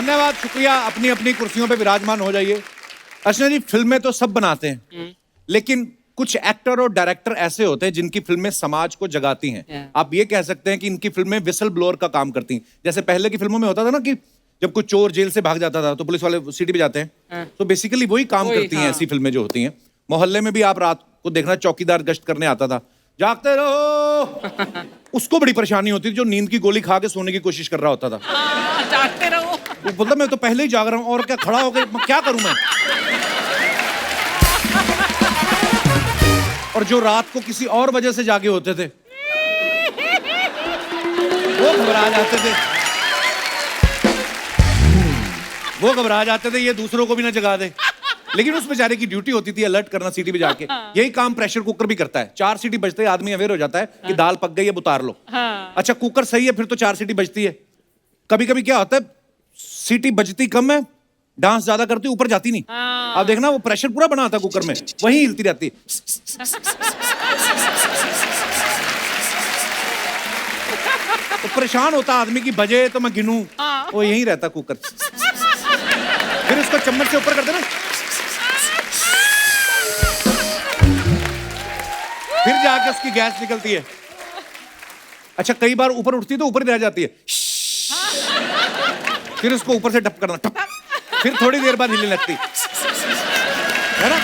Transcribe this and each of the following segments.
धन्यवाद, शुक्रिया। अपनी अपनी कुर्सियों पे विराजमान हो जाइए। अर्चना जी, फिल्में तो सब बनाते हैं, लेकिन कुछ एक्टर और डायरेक्टर ऐसे होते हैं जिनकी फिल्में समाज को जगाती हैं। आप ये कह सकते हैं कि इनकी फिल्में विसल ब्लोअर का काम करती हैं। जैसे पहले की फिल्मों में होता था ना कि जब कोई चोर जेल से भाग जाता था तो पुलिस वाले सीटी बजाते हैं, तो बेसिकली वही काम करती हैं ऐसी फिल्में जो होती हैं। मोहल्ले में भी आप रात को देखना, चौकीदार गश्त करने आता था, जागते रहो। उसको बड़ी परेशानी होती थी जो नींद की गोली खा के सोने की कोशिश कर रहा होता था। जागते रहो। वो बोलता मैं तो पहले ही जाग रहा हूँ और क्या, खड़ा हो गए, क्या करूं मैं। और जो रात को किसी और वजह से जागे होते थे वो घबरा जाते थे, वो घबरा जाते थे ये दूसरों को भी ना जगा दे। लेकिन उस बेचारे की ड्यूटी होती थी अलर्ट करना सीटी बजा के। यही काम प्रेशर कुकर भी करता है। 4 सीटी बजते ही आदमी अवेयर हो जाता है कि दाल पक गई है, उतार लो। अच्छा, कुकर सही है फिर तो 4 सीटी बजती है। कभी कभी क्या होता है, सीटी बजती कम है, डांस ज्यादा करती, ऊपर जाती नहीं। आप देखना वो प्रेशर पूरा बना था कुकर में, वही हिलती रहती। तो परेशान होता आदमी की बजे तो मैं गिनूं, वो यहीं रहता कुकर। फिर उसको चम्मच से ऊपर करते ना, फिर जाके उसकी गैस निकलती है। अच्छा, कई बार ऊपर उठती तो ऊपर ही रह जाती है। फिर उसको ऊपर से टप करना, टप। फिर थोड़ी देर बाद हिलने लगती है ना।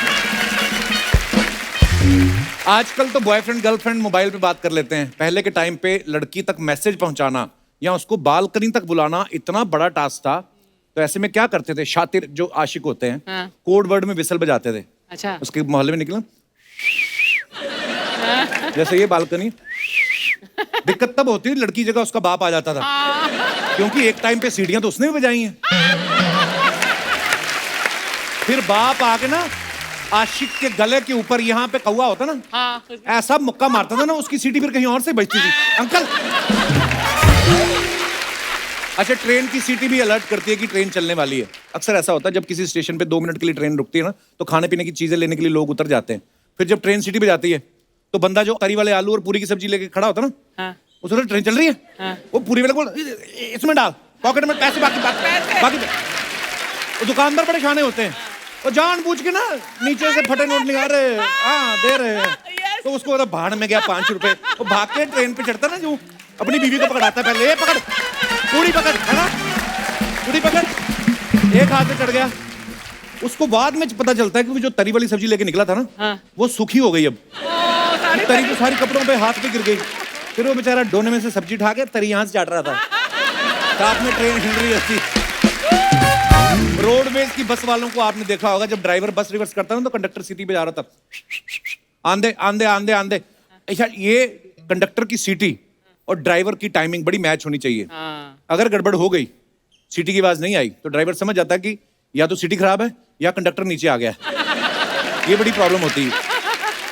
आजकल तो बॉयफ्रेंड गर्लफ्रेंड मोबाइल पे बात कर लेते हैं। पहले के टाइम पे लड़की तक मैसेज पहुंचाना या उसको बालकनी तक बुलाना इतना बड़ा टास्क था। तो ऐसे में क्या करते थे शातिर जो आशिक होते हैं, कोड वर्ड में विसल बजाते थे। अच्छा। उसके मोहल्ले में निकला, जैसे ये बालकनी। दिक्कत तब होती थी लड़की जगह उसका बाप आ जाता था, क्योंकि एक टाइम पे सीढ़ियां तो उसने भी बजाई हैं। फिर बाप आके ना आशिक के गले के ऊपर यहाँ पे कौवा होता ना, ऐसा मुक्का मारता था ना, उसकी सीटी फिर कहीं और से बजती थी। अंकल। अच्छा, ट्रेन की सीटी भी अलर्ट करती है कि ट्रेन चलने वाली है। अक्सर ऐसा होता है जब किसी स्टेशन पे 2 मिनट के लिए ट्रेन रुकती है ना, तो खाने पीने की चीजें लेने के लिए लोग उतर जाते हैं। फिर जब ट्रेन सीटी बजाती है तो बंदा जो तरी वाले आलू और पूरी की सब्जी लेके खड़ा होता ना, उस वक्त ट्रेन चल रही है, वो पूरी वाले बोल इसमें डाल, पॉकेट में पैसे, बाकी वो दुकानदार बड़े शाने होते हैं, वो जानबूझ के ना नीचे से फटे नोट निकाल रहे, दे रहे हैं। तो उसको भाड़ में गया 5 रुपए, वो भाग के ट्रेन पे चढ़ता ना, जो अपनी बीवी को पकड़ाता है पहले, ये पकड़, पूरी पकड़, है ना, पूरी पकड़। एक हाथ में चढ़ गया, उसको बाद में पता चलता है कि वो जो तरी वाली सब्जी लेके निकला था ना, वो सूखी हो गई। अब तरी तो सारी कपड़ों पे हाथ पे गिर गई। फिर वो बेचारा डोने में से सब्जी उठा के तरी यहाँ से चाट रहा था, साथ में ट्रेन हिल रही थी। रोडवेज की बस वालों को आपने देखा होगा, जब ड्राइवर बस रिवर्स करता ना तो कंडक्टर सीटी पे जा रहा था, आंधे आंधे आंधे आंधे। अच्छा, ये कंडक्टर की सीटी और ड्राइवर की टाइमिंग बड़ी मैच होनी चाहिए। अगर गड़बड़ हो गई, सीटी की आवाज नहीं आई, तो ड्राइवर समझ जाता है कि या तो सीटी खराब है या कंडक्टर नीचे आ गया है। ये बड़ी प्रॉब्लम होती है।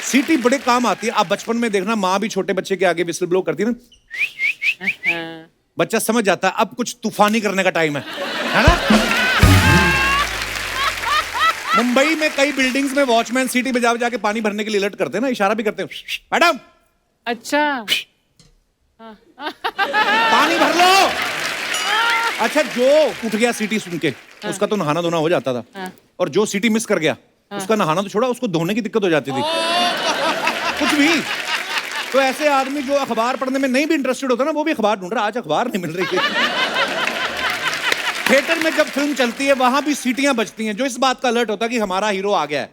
सीटी बड़े काम आती है। आप बचपन में देखना, माँ भी छोटे बच्चे के आगे विसल ब्लो करती है ना, बच्चा समझ जाता है अब कुछ तूफानी करने का टाइम है ना। मुंबई में कई बिल्डिंग्स में वॉचमैन सीटी बजा बजा के पानी भरने के लिए अलर्ट करते हैं ना, इशारा भी करते हैं, मैडम अच्छा पानी भर लो। अच्छा, जो उठ गया सीटी सुन के, उसका तो नहाना धोना हो जाता था, और जो सीटी मिस कर गया, उसका नहाना तो छोड़ा, उसको धोने की दिक्कत हो जाती थी। कुछ भी। तो ऐसे आदमी जो अखबार पढ़ने में नहीं भी इंटरेस्टेड होता ना, वो भी अखबार ढूंढ रहा, आज अखबार नहीं मिल रही है। थिएटर में जब फिल्म चलती है वहां भी सीटियां बजती हैं, जो इस बात का अलर्ट होता है कि हमारा हीरो आ गया है।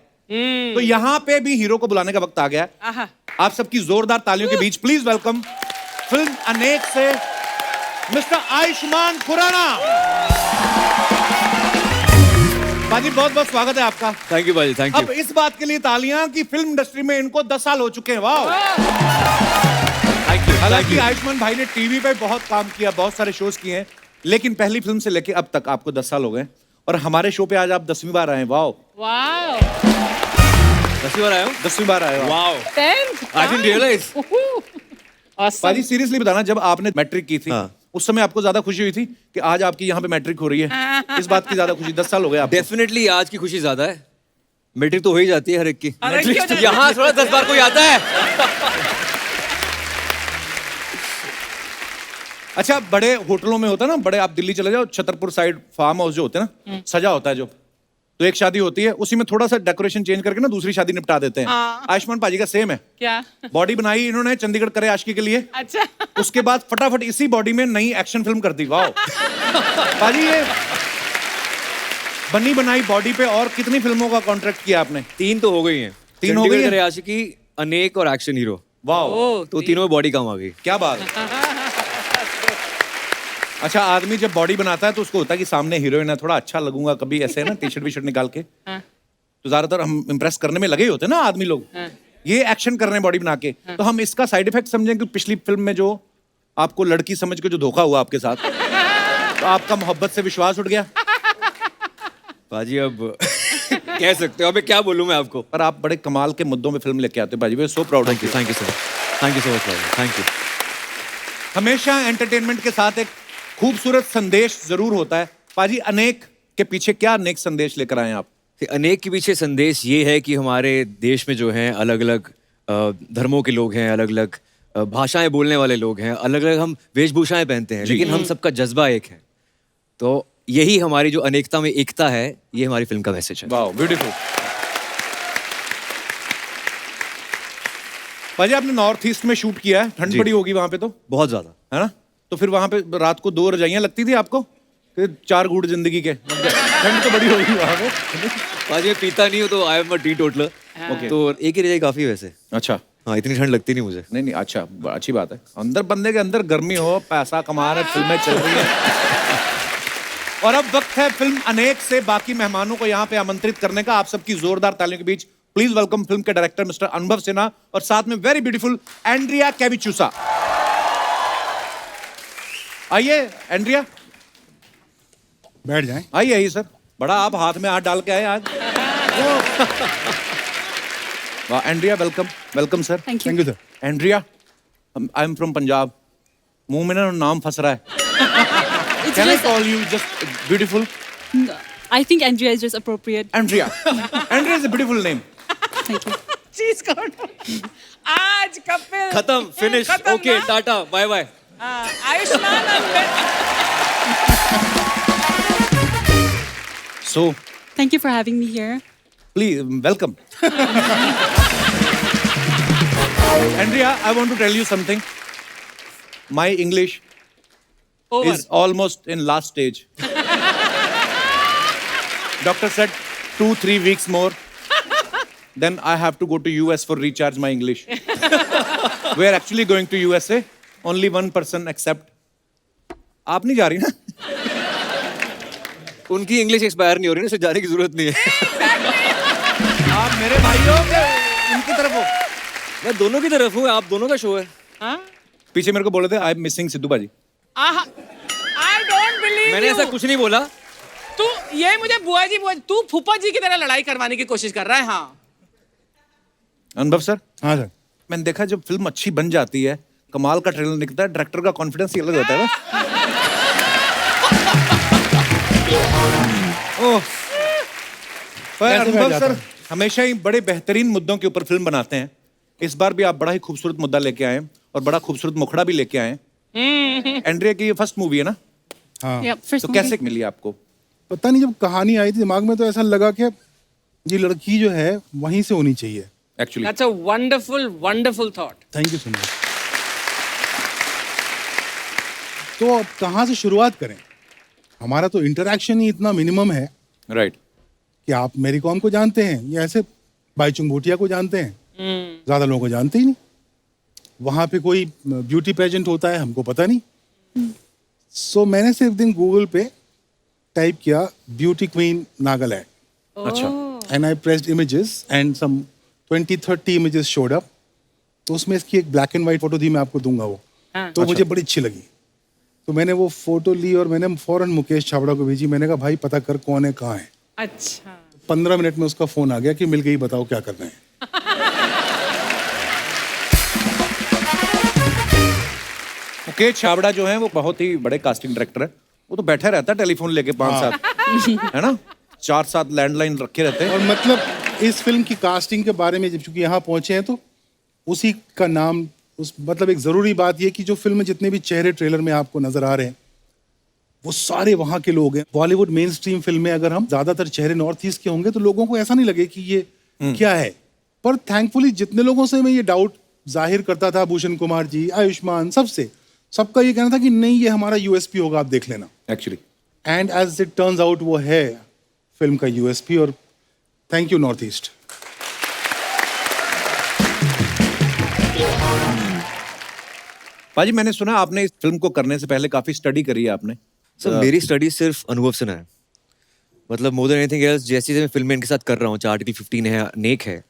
तो यहाँ पे भी हीरो को बुलाने का वक्त आ गया है। आप सबकी जोरदार तालियों के बीच प्लीज वेलकम फिल्म अनेक से मिस्टर आयुष्मान खुराना। बाजी, बहुत बहुत स्वागत है आपका। थैंक यू भाई, थैंक यू। अब इस बात के लिए तालियां कि फिल्म इंडस्ट्री में इनको 10 साल हो चुके हैं। वाह। हालांकि आयुष्मान भाई ने टीवी पे बहुत काम किया, बहुत सारे शोज किए हैं, लेकिन पहली फिल्म से लेके अब तक आपको 10 साल हो गए, और हमारे शो पे आज आप 10वीं बार आए हैं। वाह, 10वीं बार आए हो? 10वीं बार आए हो। Wow, I didn't realise. बाजी, सीरियसली बताना, जब आपने मैट्रिक की थी उस समय आपको ज्यादा खुशी हुई थी कि आज आपकी यहाँ पे मैट्रिक हो रही है? इस बात की ज्यादा खुशी? 10 साल हो गए आपको। डेफिनेटली आज की खुशी ज्यादा है। मैट्रिक तो हो ही जाती है हर एक की, यहाँ थोड़ा 10 बार कोई आता है। अच्छा, बड़े होटलों में होता है ना, बड़े आप दिल्ली चले जाओ, छतरपुर साइड फार्म हाउस जो होते हैं ना, सजा होता है जो, तो एक शादी होती है, उसी में थोड़ा सा डेकोरेशन चेंज करके ना दूसरी शादी निपटा देते हैं। हाँ। आयुष्मान पाजी का सेम है। क्या? बॉडी बनाई इन्होंने चंडीगढ़ करे आशिकी के लिए, अच्छा। उसके बाद फटाफट इसी बॉडी में नई एक्शन फिल्म कर दी। वाह पाजी, ये बनी बनाई बॉडी पे और कितनी फिल्मों का कॉन्ट्रैक्ट किया आपने? 3 तो हो गई हैं। तीन हो गई हैं? चंडीगढ़ करे आशिकी, अनेक और एक्शन हीरो। वाह, तो तीनों में बॉडी काम आ गई। क्या बात है। अच्छा, आदमी जब बॉडी बनाता है तो उसको होता है कि सामने हीरोइन है, थोड़ा अच्छा लगूंगा, कभी ऐसे ना टी शर्ट वी शर्ट निकाल के, तो ज्यादातर हम इम्प्रेस करने में लगे ही होते हैं ना आदमी लोग। ये एक्शन कर रहे हैं बॉडी बना के, तो हम इसका साइड इफेक्ट समझें कि पिछली फिल्म में जो आपको लड़की समझ के जो धोखा हुआ आपके साथ, तो आपका मोहब्बत से विश्वास उठ गया। पाजी अब कह सकते हो, अबे क्या बोलूं मैं आपको। पर आप बड़े कमाल के मुद्दों में फिल्म लेके आते हो पाजी, we so proud. Thank you, thank you sir, thank you so much पाजी, थैंक यू। हमेशा एंटरटेनमेंट के साथ एक खूबसूरत संदेश जरूर होता है। पाजी, अनेक के पीछे क्या अनेक संदेश लेकर आए आप? अनेक के पीछे संदेश ये है कि हमारे देश में जो हैं अलग अलग धर्मों के लोग हैं, अलग अलग भाषाएं बोलने वाले लोग हैं, अलग अलग हम वेशभूषाएं पहनते हैं, लेकिन हम सबका जज्बा एक है। तो यही हमारी जो अनेकता में एकता है, ये हमारी फिल्म का मैसेज है। वाह, ब्यूटीफुल। पाजी, आपने नॉर्थ ईस्ट में शूट किया है, ठंड जी। पड़ी होगी वहां पे तो, बहुत ज्यादा। है ना? तो फिर वहां पे रात को 2 रजाइयां लगती थी आपको, फिर 4 घूंट जिंदगी के? ठंड तो बड़ी होगी वहां पे। पाजी मैं पीता नहीं हूँ तो आई am a T toddler, Okay. तो एक ही रजाई काफी वैसे। अच्छा, हाँ, इतनी ठंड लगती नहीं मुझे। नहीं नहीं, अच्छा, अच्छी बात है। अंदर बंदे के अंदर गर्मी हो, पैसा कमा रहे, फिल्में चल रही है। और अब वक्त है फिल्म अनेक से बाकी मेहमानों को यहाँ पे आमंत्रित करने का। आप सबकी जोरदार तालियों के बीच प्लीज वेलकम फिल्म के डायरेक्टर मिस्टर अनुभव सिन्हा और साथ में वेरी ब्यूटीफुल एंड्रिया कैविचूसा। आइए एंड्रिया, बैठ जाएं। आइए आइए सर। बड़ा आप हाथ में हाथ डाल के आए आज। वाह Andrea, welcome welcome sir. Thank thank you sir. Andrea, I am from Punjab. मुंह में ना नाम फंस रहा है। Can I call you just beautiful? I think Andrea is just appropriate. Andrea. Andrea is a beautiful name. Thank you. चीज कौन? आज कपिल खत्म, फिनिश, खत्म ओके, ना? Tata, bye bye. Ayushman So, Thank you for having me here. please, welcome. Andrea, I want to tell you something. My English over. is almost in last stage. Doctor said 2-3 weeks more. Then I have to go to US for recharge my English. We are actually going to USA. Only one person except. आप नहीं जा रही ना? उनकी English expire नहीं हो रही ना, जाने की जरूरत नहीं है। आप मेरे भाई हो कि उनकी तरफ हो? मैं दोनों की तरफ हूँ, आप दोनों का शो है। हाँ? पीछे मेरे को बोले थे आई एम मिसिंग सिद्धू बाजी। I don't believe मैंने you. ऐसा कुछ नहीं बोला। तू ये मुझे बुआ जी तू फूफा जी की तरह लड़ाई करवाने की कोशिश कर रहा है। हाँ, अनुभव सर, हाँ सर। मैंने देखा जब फिल्म अच्छी बन जाती है, कमाल का ट्रेलर निकलता है, डायरेक्टर का कॉन्फिडेंस ही अलग होता है ना। ओह, पर कैसे अनुभव बैठ जाता सर है? हमेशा ही बड़े बेहतरीन मुद्दों के ऊपर फिल्म बनाते हैं। इस बार भी आप बड़ा ही खूबसूरत मुद्दा लेके आए हैं और बड़ा खूबसूरत मुखड़ा भी लेके आए हैं। एंड्रिया की ये फर्स्ट मूवी है ना, हाँ। Yeah, first तो movie. कैसे मिली आपको? पता नहीं, जब कहानी आई थी दिमाग में तो ऐसा लगा कि ये लड़की जो है वहीं से होनी चाहिए। Actually that's a wonderful thought. Thank you so much. तो अब कहाँ से शुरुआत करें? हमारा तो इंटरेक्शन ही इतना मिनिमम है राइट। कि आप मेरी कॉम को जानते हैं या ऐसे बाईचुंग भूटिया को जानते हैं, ज्यादा लोगों को जानते ही नहीं। वहां पे कोई ब्यूटी पेजेंट होता है, हमको पता नहीं। सो मैंने सिर्फ दिन गूगल पे टाइप किया ब्यूटी क्वीन नागालैंड अच्छा, and I pressed images and some 20-30 images showed up. तो उसमें इसकी एक ब्लैक एंड वाइट फोटो थी, मैं आपको दूंगा वो। हाँ. तो मुझे बड़ी अच्छी लगी, तो मैंने वो फोटो ली और मैंने फौरन मुकेश छाबड़ा को भेजी। मैंने कहा भाई पता कर कौन है, कहाँ है। अच्छा, 15 मिनट में उसका फोन आ गया कि मिल गई, बताओ क्या करना है। मुकेश छाबड़ा जो है वो बहुत ही बड़े कास्टिंग डायरेक्टर है। वो तो बैठा रहता है टेलीफोन लेके 5-7 है ना, 4-7 लैंडलाइन रखे रहते हैं। और मतलब इस फिल्म की कास्टिंग के बारे में जब चूंकि यहाँ पहुंचे हैं तो उसी का नाम उस मतलब एक ज़रूरी बात ये कि जो फिल्म में जितने भी चेहरे ट्रेलर में आपको नज़र आ रहे हैं वो सारे वहाँ के लोग हैं। बॉलीवुड मेन स्ट्रीम फिल्म में अगर हम ज़्यादातर चेहरे नॉर्थ ईस्ट के होंगे तो लोगों को ऐसा नहीं लगे कि ये क्या है। पर थैंकफुली जितने लोगों से मैं ये डाउट जाहिर करता था, भूषण कुमार जी, आयुष्मान, सबका ये कहना था कि नहीं ये हमारा यूएसपी होगा, आप देख लेना। Actually and as it turns out वो है फिल्म का यूएसपी। और थैंक यू नॉर्थ ईस्ट। पाजी, मैंने सुना आपने इस फिल्म को करने से पहले काफी स्टडी करी है आपने। सर मेरी स्टडी सिर्फ अनुभव से ना है, मतलब मोर देन एनीथिंग एल्स। जैसे मैं फिल्म में इनके साथ कर रहा हूँ, चाहे आर्टिकल 15 है, नेक है,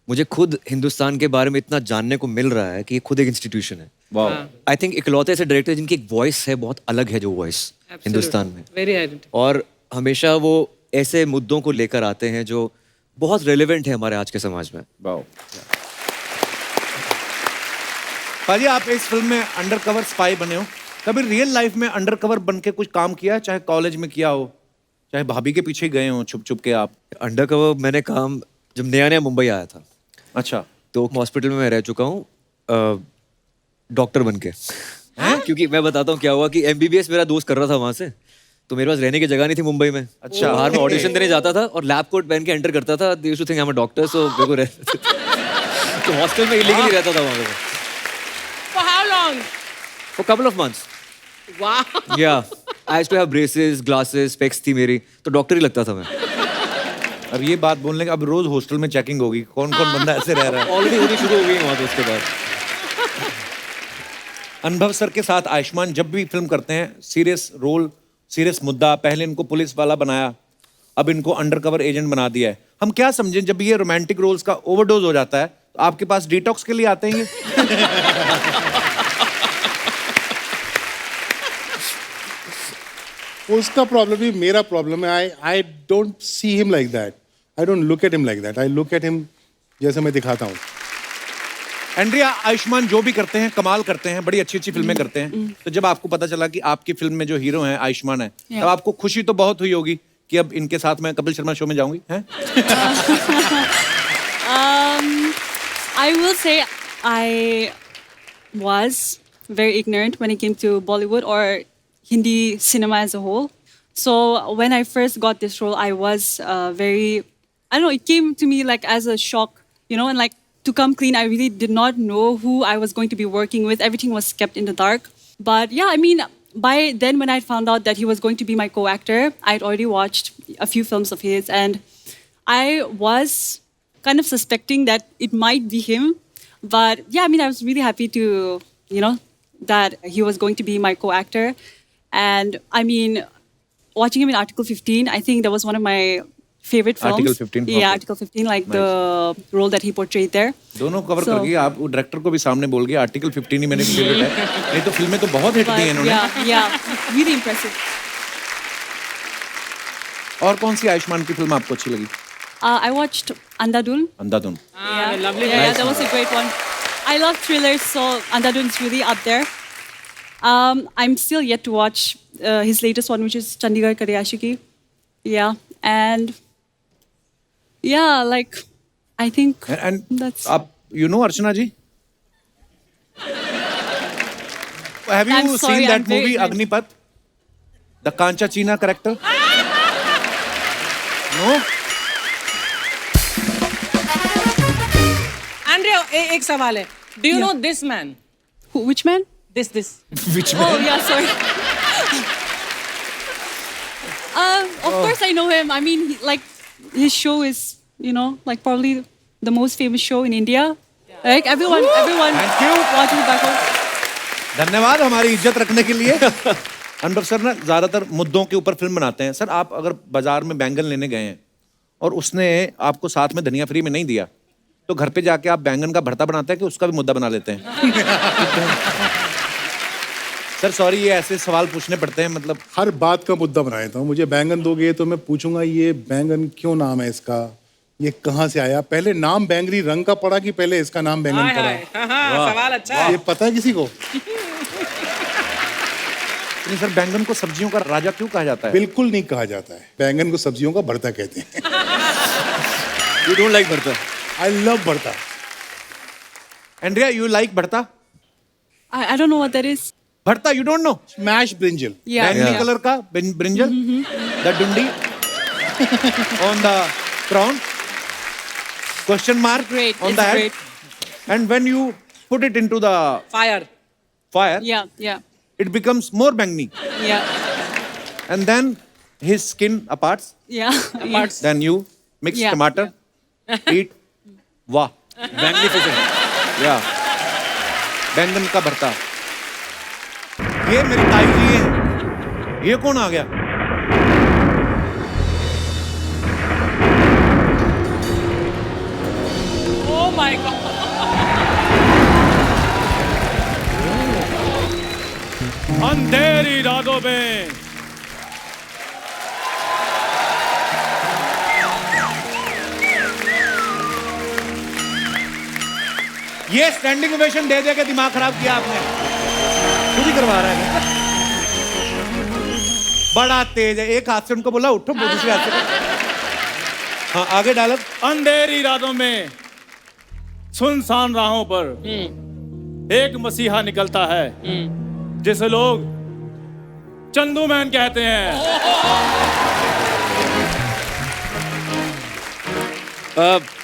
मुझे खुद हिंदुस्तान के बारे में इतना जानने को मिल रहा है कि ये खुद एक इंस्टीट्यूशन है। वाह। आई थिंक इकलौते ऐसे डायरेक्टर जिनकी एक वॉइस है, बहुत अलग है जो वॉइस हिंदुस्तान में, वेरी आइडेंटिटी। और हमेशा वो ऐसे मुद्दों को लेकर आते हैं जो बहुत रेलेवेंट है हमारे आज के समाज में। वाह। पाजी, आप इस फिल्म में अंडरकवर स्पाई बने हो। कभी रियल लाइफ में अंडरकवर बन के कुछ काम किया, चाहे कॉलेज में किया हो, चाहे भाभी के पीछे गए हो छुप छुप के आप? अंडरकवर मैंने काम जब नया नया मुंबई आया था, अच्छा। तो हॉस्पिटल में मैं रह चुका हूँ डॉक्टर बन के। क्योंकि मैं बताता हूँ क्या हुआ कि एमबीबीएस मेरा दोस्त कर रहा था वहां से, तो मेरे पास रहने की जगह नहीं थी मुंबई में। अच्छा। बाहर में ऑडिशन देने जाता था और लैब कोट पहन के एंटर करता था। They used to think I am a doctor, so मेरे को तो हॉस्टल में इलीगली रहता था वहां पे For how long? For couple of months. Wow. या I used to have braces, glasses, specs थी मेरी, तो डॉक्टर ही लगता था मैं। अब ये बात बोलने का, अब रोज हॉस्टल में चेकिंग होगी, कौन कौन बंदा ऐसे रह रहा है। ऑलरेडी होनी शुरू हो गई वहां, तो उसके बाद अनुभव सर के साथ आयुष्मान जब भी फिल्म करते हैं, सीरियस रोल, सीरियस मुद्दा, पहले इनको पुलिस वाला बनाया, अब इनको अंडरकवर एजेंट बना दिया है। हम क्या समझें जब ये रोमांटिक रोल्स का ओवरडोज हो जाता है तो आपके पास डिटॉक्स के लिए आते हैं ये? उसका प्रॉब्लम भी मेरा प्रॉब्लम है। I don't see him like that, I don't look at him like that, I look at him जैसे मैं दिखाता हूँ। एंड्रिया, आयुष्मान जो भी करते हैं कमाल करते हैं, बड़ी अच्छी अच्छी फिल्में करते हैं। तो जब आपको पता चला कि आपकी फिल्म में जो हीरो हैं आयुष्मान है, तब आपको खुशी तो बहुत हुई होगी कि अब इनके साथ मैं कपिल शर्मा शो में जाऊंगी, हैं? I will say I was very ignorant when it came to Bollywood or Hindi cinema as a whole. So when I first got this role, I was very, I don't know, it came to me like as a shock, you know, and like to come clean, I really did not know who I was going to be working with. Everything was kept in the dark. But yeah, I mean, by then when I found out that he was going to be my co-actor, I'd already watched a few films of his and I was kind of suspecting that it might be him. But yeah, I mean, I was really happy to, you know, that he was going to be my co-actor. And I mean, watching him in Article 15, I think that was one of my favorite films. Article 15, Yeah, okay. Article 15, like the role that he portrayed there. दोनों cover So- कर गई आप, वो director को भी सामने बोल गया आर्टिकल 15 ही मेरे फेवरेट है। नहीं तो फिल्में तो बहुत हिट दी हैं But इन्होंने। yeah, really impressive. और कौन सी आयुष्मान की फिल्म आपको अच्छी लगी? I watched Andhadhun. Andhadhun. Yeah, lovely. Yeah, that was a great one. I love thrillers, so Andhadhun's really up there. I'm still yet to watch his latest one, which is Chandigarh Karyashiki. Yeah, and yeah, like I think and that's. आप you know Archana ji? Have you I'm seen sorry, that I'm very movie ignorant. Agnipath? The Kancha China character? No? Andrea, एक सवाल है. Do you know this man? Which man? This. Which Oh yeah, sorry. Of course I know him. I mean, like his show is, you know, like probably the most famous show in India. Like everyone Thank you. watching it back home. धन्यवाद हमारी इज्जत रखने के लिए। अनुभव sir ना ज्यादातर मुद्दों के ऊपर फिल्म बनाते हैं। सर, आप अगर बाजार में बैंगन लेने गए हैं और उसने आपको साथ में धनिया फ्री में नहीं दिया, तो घर पे जाके आप बैंगन का भरता बनाते हैं कि उसका भी मुद्दा बना लेते हैं? सर सॉरी, ये ऐसे सवाल पूछने पड़ते हैं, मतलब हर बात का मुद्दा बना देता हूँ। मुझे बैंगन दोगे तो मैं पूछूंगा ये बैंगन क्यों नाम है इसका, ये कहाँ से आया, पहले नाम बैंगनी रंग का पड़ा कि पहले इसका नाम बैंगन पड़ा, सवाल अच्छा है. ये पता है किसी को? नहीं सर, बैंगन को सब्जियों का राजा क्यों कहा जाता है? बिल्कुल नहीं कहा जाता है। बैंगन को सब्जियों का भरता कहते हैं। यू डोंट लाइक भरता? आई लव भरता। एंड्रिया, यू लाइक भरता? I don't know what that is. भरता, you don't know? Smash brinjal. Yeah. बैंगनी Yeah. कलर का brinjal, the dundi on the crown, question mark Great. on It's the head, great. and when you put it into the Fire. fire, Yeah. Yeah. it becomes more bangni, Yeah. and then his skin aparts. Yeah. Parts. Then you mix Yeah, tomato, eat. वाह, Magnificent. या बैंगन का भरता। ये मेरी ताई जी है। ये कौन आ गया? Oh my God. अंधेरी रातों में ये स्टैंडिंग ओवेशन दे दे के दिमाग खराब किया आपने। खुद ही करवा रहा है। बड़ा तेज है। एक हाथ से उनको बोला उठो, दूसरे हाथ से। हाँ, आगे डायलॉग। अंधेरी रातों में सुनसान राहों पर एक मसीहा निकलता है जिसे लोग चंदू मैन कहते हैं।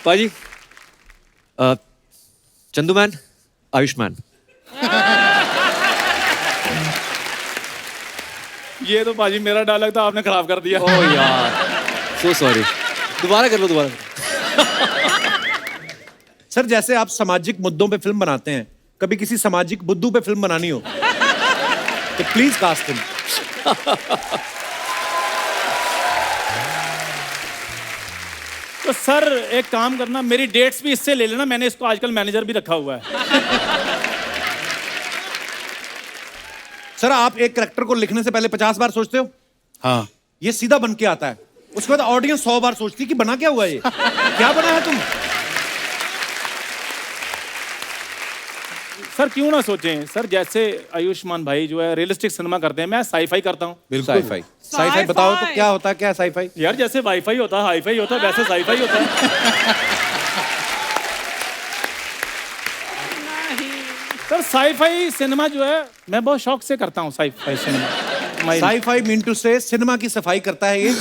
पाजी, चंदू मैन, आयुष्मान। ये तो पाजी मेरा डायलॉग था, आपने खराब कर दिया। ओह यार, सो सॉरी। दोबारा कर लो, दोबारा कर सर, जैसे आप सामाजिक मुद्दों पे फिल्म बनाते हैं, कभी किसी सामाजिक बुद्धू पे फिल्म बनानी हो तो प्लीज कास्ट हिम। तो सर एक काम करना, मेरी डेट्स भी इससे ले लेना, मैंने इसको आजकल मैनेजर भी रखा हुआ है। सर, आप एक कैरेक्टर को लिखने से पहले 50 बार सोचते हो? हाँ, ये सीधा बन के आता है। उसके बाद ऑडियंस 100 बार सोचती है कि बना क्या हुआ ये, क्या बना है तुम। सर क्यों ना सोचें सर, जैसे आयुष्मान भाई जो है रियलिस्टिक सिनेमा करते हैं, मैं साईफाई करता हूँ। बिल्कुल। साईफाई, साईफाई बताओ तो क्या होता है, क्या है साईफाई? यार जैसे वाईफाई होता है, हाईफाई होता है, वैसे साईफाई होता है। सर साईफाई सिनेमा जो है मैं बहुत शौक से करता हूँ। Sci-fi cinema, sci-fi mean to say cinema की सफाई करता है ये।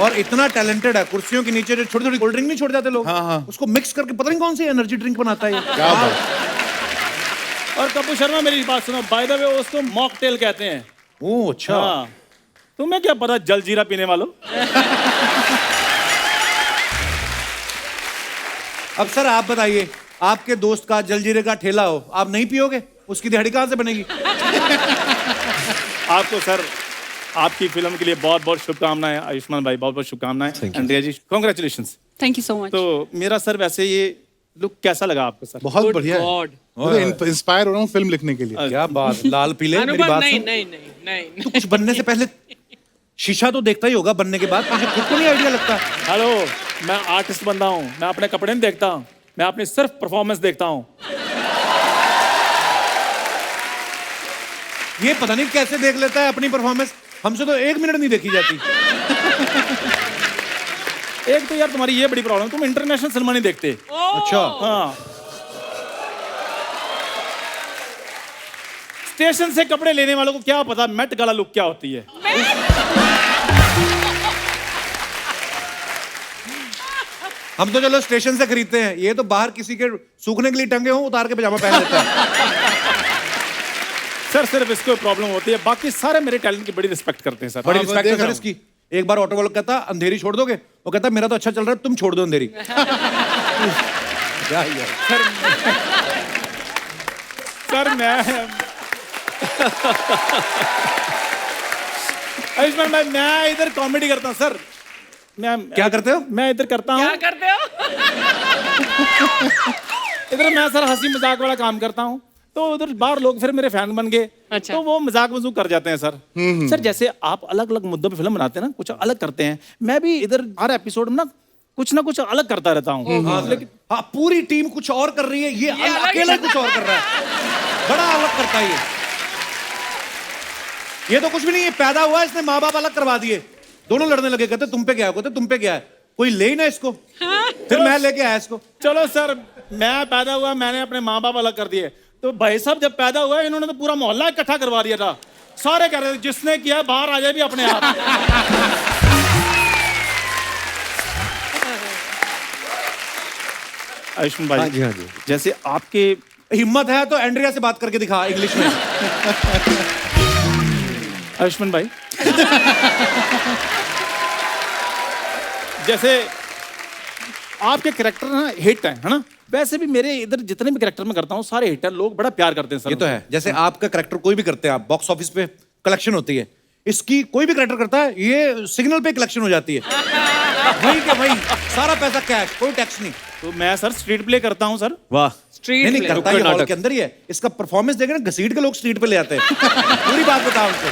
और इतना टैलेंटेड है, कुर्सियों के नीचे जो छोटी छोटी कोल्ड ड्रिंक नहीं छोड़ जाते लोग, हाँ, हाँ। उसको मिक्स करके पता नहीं कौन सी एनर्जी ड्रिंक बनाता है ये। क्या बात। और कपूर शर्मा मेरी बात सुनो, बाय द वे उसको मॉकटेल कहते हैं। ओह अच्छा। हाँ, तुम्हें क्या पता जलजीरा पीने वालों। अब सर आप बताइए, आपके दोस्त का जलजीरे का ठेला हो, आप नहीं पियोगे? उसकी दिहाड़ी कहाँ से बनेगी? आपको सर आपकी फिल्म के लिए बहुत बहुत शुभकामनाएं आयुष्मान भाई, बहुत बहुत शुभकामनाएं। Andrea ji congratulations. Thank you so much. तो मेरा सर वैसे ये लुक कैसा लगा आपको सर? बहुत बढ़िया है। God. मैं तो इंस्पायर हो रहा हूँ फिल्म लिखने के लिए। क्या बात, लाल पीले मेरी अनुभव बात नहीं सुन। नहीं नहीं नहीं। तो कुछ बनने से पहले शीशा तो देखता ही होगा बनने के बाद, मुझे खुद को नहीं आइडिया लगता। हेलो, मैं आर्टिस्ट बंदा हूँ, मैं अपने कपड़े नहीं देखता, मैं अपनी सिर्फ परफॉर्मेंस देखता हूँ। ये पता नहीं कैसे देख लेता है अपनी परफॉर्मेंस, हमसे तो 1 मिनट नहीं देखी जाती। एक तो यार तुम्हारी ये बड़ी प्रॉब्लम, तुम इंटरनेशनल सिनेमा नहीं देखते। अच्छा। हाँ, स्टेशन से कपड़े लेने वालों को क्या पता मेट गाला लुक क्या होती है। हम तो चलो स्टेशन से खरीदते हैं, ये तो बाहर किसी के सूखने के लिए टंगे हो उतार के पजामा पहन लेता है। सर सिर्फ इसको प्रॉब्लम होती है, बाकी सारे मेरे टैलेंट की बड़ी रिस्पेक्ट करते हैं सर। बड़ी हाँ, रिस्पेक्ट है देख सर रहा इसकी। एक बार ऑटो वाला कहता अंधेरी छोड़ दोगे, वो कहता मेरा तो अच्छा चल रहा है, तुम छोड़ दो अंधेरी। क्या यार। सर मैं आयुष्मान भाई, मैं इधर कॉमेडी करता हूँ सर। मैं क्या करते हो? मैं इधर करता हूँ, क्या करते हो? इधर मैं सर हंसी मजाक वाला काम करता हूँ, तो उधर बाहर लोग फिर मेरे फैन बन गए। अच्छा। तो वो मजाक मजूक कर जाते हैं सर। सर जैसे आप अलग अलग मुद्दों पे फिल्म बनाते हैं ना, कुछ अलग करते हैं, मैं भी इधर हर एपिसोड में ना कुछ अलग करता रहता हूँ। लेकिन हाँ, पूरी टीम कुछ और कर रही है, ये अलग अकेला है। कुछ और कर रहा है, बड़ा अलग करता है ये तो कुछ भी नहीं है, पैदा हुआ इसने माँ बाप अलग करवा दिए, दोनों लड़ने लगे, कहते तुम पे क्या है, कहते तुम पे क्या है, कोई ले ही ना इसको। फिर मैं लेके आया इसको। चलो सर, मैं पैदा हुआ, मैंने अपने माँ बाप अलग कर दिए, तो भाई साहब जब पैदा हुआ इन्होंने तो पूरा मोहल्ला इकट्ठा करवा दिया था। सारे कह रहे थे जिसने किया बाहर आ जाए भी अपने आप। आयुष्मान भाई, हाँ जी, हाँ जी। जैसे आपके हिम्मत है तो एंड्रिया से बात करके दिखा इंग्लिश में। आयुष्मान भाई जैसे आपके कैरेक्टर ना हिट है ना, वैसे भी मेरे इधर जितने भी कैरेक्टर मैं करता हूँ सारे हिट हैं, लोग बड़ा प्यार करते हैं सर। ये तो है, जैसे आपका करेक्टर कोई भी करते हैं आप, बॉक्स ऑफिस पे कलेक्शन होती है, इसकी कोई भी करेक्टर करता है ये सिग्नल पे कलेक्शन हो जाती है। वही क्या भाई, सारा पैसा कैश, कोई टैक्स नहीं। तो मैं सर स्ट्रीट प्ले करता हूँ सर। वाह, स्ट्रीट नहीं करता, ये नुक्कड़ हॉल नाटक। के अंदर ही है। इसका परफॉर्मेंस देखे ना, घसीट के लोग स्ट्रीट पे ले आते हैं। पूरी बात बताओ उनको।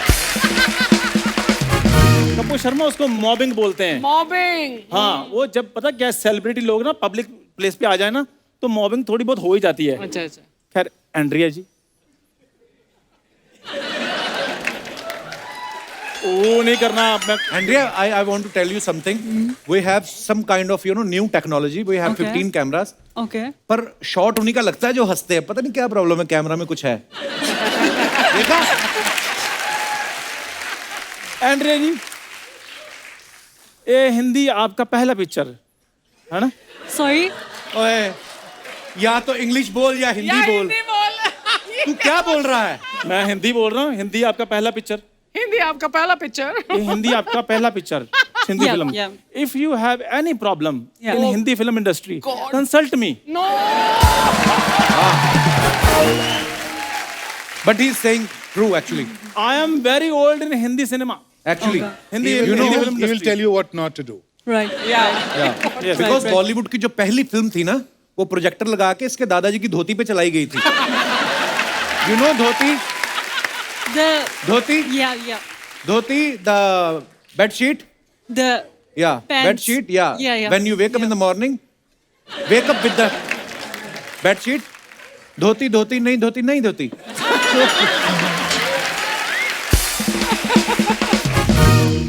कपूर शर्मा उसको मॉबिंग बोलते हैं। मॉबिंग। हाँ, वो जब पता क्या सेलिब्रिटी लोग ना पब्लिक प्लेस पे आ जाए ना तो मॉबिंग थोड़ी बहुत हो ही जाती है। अच्छा अच्छा। खैर एंड्रिया जी, वो नहीं करना मैं। Andrea, I want to tell you something. We have some kind of new technology. We have Okay. 15 cameras. Okay. पर शॉट उन्हीं का लगता है जो हंसते हैं। पता नहीं क्या प्रॉब्लम है, कैमरा में कुछ है। देखा? एंड्रिया जी, ये हिंदी आपका पहला पिक्चर है ना? Sorry. ओए, या तो इंग्लिश बोल या हिंदी बोल। हिंदी बोल। तू क्या बोल रहा है? मैं हिंदी बोल रहा हूँ। हिंदी आपका पहला पिक्चर। हिंदी आपका पहला पिक्चर। ये हिंदी आपका पहला picture Hindi Yeah, film. yeah. If you have any problem Yeah. In Hindi film industry consult me. No. But he's saying true actually. I am very old in Hindi cinema. Actually, Hindi He will, Hindi he film will, he will industry. tell you what not to do. Right. Yes. because Bollywood की जो पहली film थी ना, वो projector लगा के इसके दादाजी की धोती पे चलाई गई थी। You know dhoti? The dhoti? yeah. Dhoti, the bed sheet? The Yeah, Pants. bed sheet. Yeah. Yeah. When you wake up in the morning, wake up with the bed sheet. धोती धोती नहीं धोती नहीं धोती।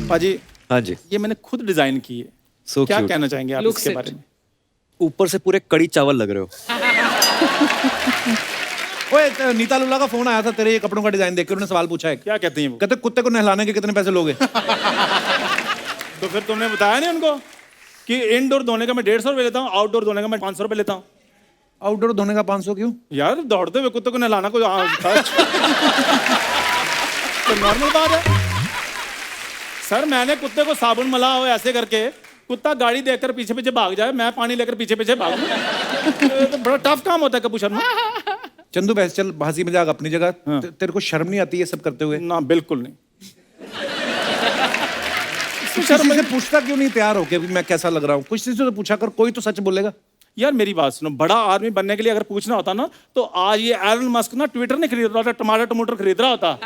पाजी, हाँ जी। ये मैंने खुद डिजाइन की है। So क्या cute. कहना चाहेंगे आप Looks इसके it. बारे में? ऊपर से पूरे कड़ी चावल लग रहे हो। ओए, नीता लुल्ला का फोन आया था तेरे ये कपड़ों का डिजाइन देख के, उन्होंने सवाल पूछा है। क्या कहती हैं वो? कहते कुत्ते को नहलाने के कितने पैसे लोगे? तो फिर तुमने बताया नहीं उनको कि इनडोर धोने का मैं 150 रुपये लेता हूँ, आउटडोर धोने का मैं 500 रुपये लेता हूँ। आउटडोर धोने का 500 क्यों? यार दौड़ते हुए कुत्ते को नहलाना कोई तो नॉर्मल बात है सर। मैंने कुत्ते को साबुन मला हो ऐसे करके, कुत्ता गाड़ी देखकर पीछे पीछे भाग जाए, मैं पानी लेकर पीछे पीछे भागूं, तो बड़ा टफ काम होता है कपूर शर्मा। चंदू बहस, चल हंसी मजाक अपनी जगह। तेरे को शर्म नहीं आती ये सब करते हुए? ना बिल्कुल नहीं। किसी से पूछता क्यों नहीं तैयार होके मैं कैसा लग रहा हूँ? कुछ से तो पूछा कर, कोई तो सच बोलेगा। यार मेरी बात सुनो, बड़ा आदमी बनने के लिए अगर पूछना होता ना तो आज ये एलन मस्क ना ट्विटर नहीं खरीद रहा था, टमाटर खरीद रहा होता।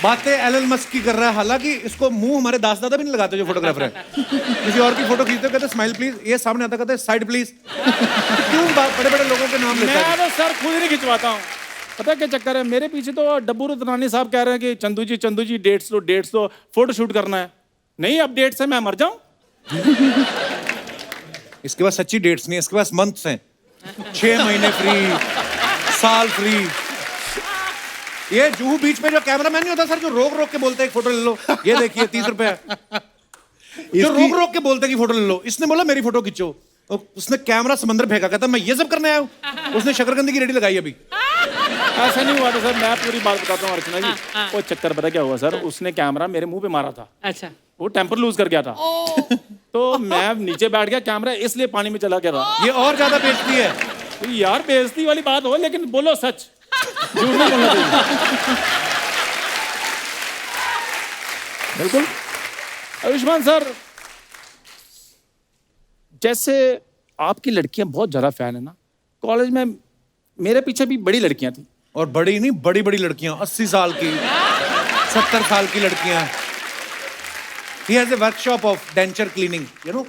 बातें एलन मस्क की कर रहा है, हालांकि इसको मुंह हमारे दास दादा भी नहीं लगाते जो फोटोग्राफर है। किसी और की फोटो खींचते कहते स्माइल प्लीज, ये सामने आता कहते साइड प्लीज। क्यों बड़े बड़े लोगों के नाम लेता है? मैं तो सर खुद ही नहीं खिंचवाता हूँ। पता क्या चक्कर है, मेरे पीछे तो डब्बू रतनानी साहब कह रहे हैं कि चंदू जी डेट्स दो फोटो शूट करना है। नहीं अब डेट्स है, मैं मर जाऊं। इसके पास सच्ची डेट्स नहीं है, इसके पास मंथ्स हैं। 6 महीने फ्री, साल फ्री। ये जूहू बीच पे जो कैमरामैन नहीं होता सर, जो रोक रोक के बोलते हैं फोटो ले लो, ये देखिए 30 रुपए। जो रोक रोक के बोलते हैं कि फोटो ले लो, इसने बोला मेरी फोटो खींचो, और उसने कैमरा समंदर फेंका, कहता मैं ये सब करने आया हूँ। उसने शकरकंदी की रेडी लगाई अभी। ऐसा नहीं हुआ था सर, मैं पूरी बात बताता हूँ अर्चना जी। वो चक्कर पता क्या हुआ सर, उसने कैमरा मेरे मुंह पे मारा था, अच्छा। वो टेम्पर लूज कर गया था। तो मैं नीचे बैठ गया, कैमरा इसलिए पानी में चला गया था। ये और ज्यादा बेइज्जती है। तो यार बेइज्जती वाली बात हो, लेकिन बोलो सच, झूठ नहीं बोलना चाहिए। बिल्कुल। आयुष्मान सर, जैसे आपकी लड़कियां बहुत ज्यादा फैन है ना, कॉलेज में मेरे पीछे भी बड़ी लड़कियां थी। और बड़ी नहीं, बड़ी बड़ी लड़कियां, 80 साल की, 70 साल की लड़कियां। He has a workshop of denture cleaning, you know?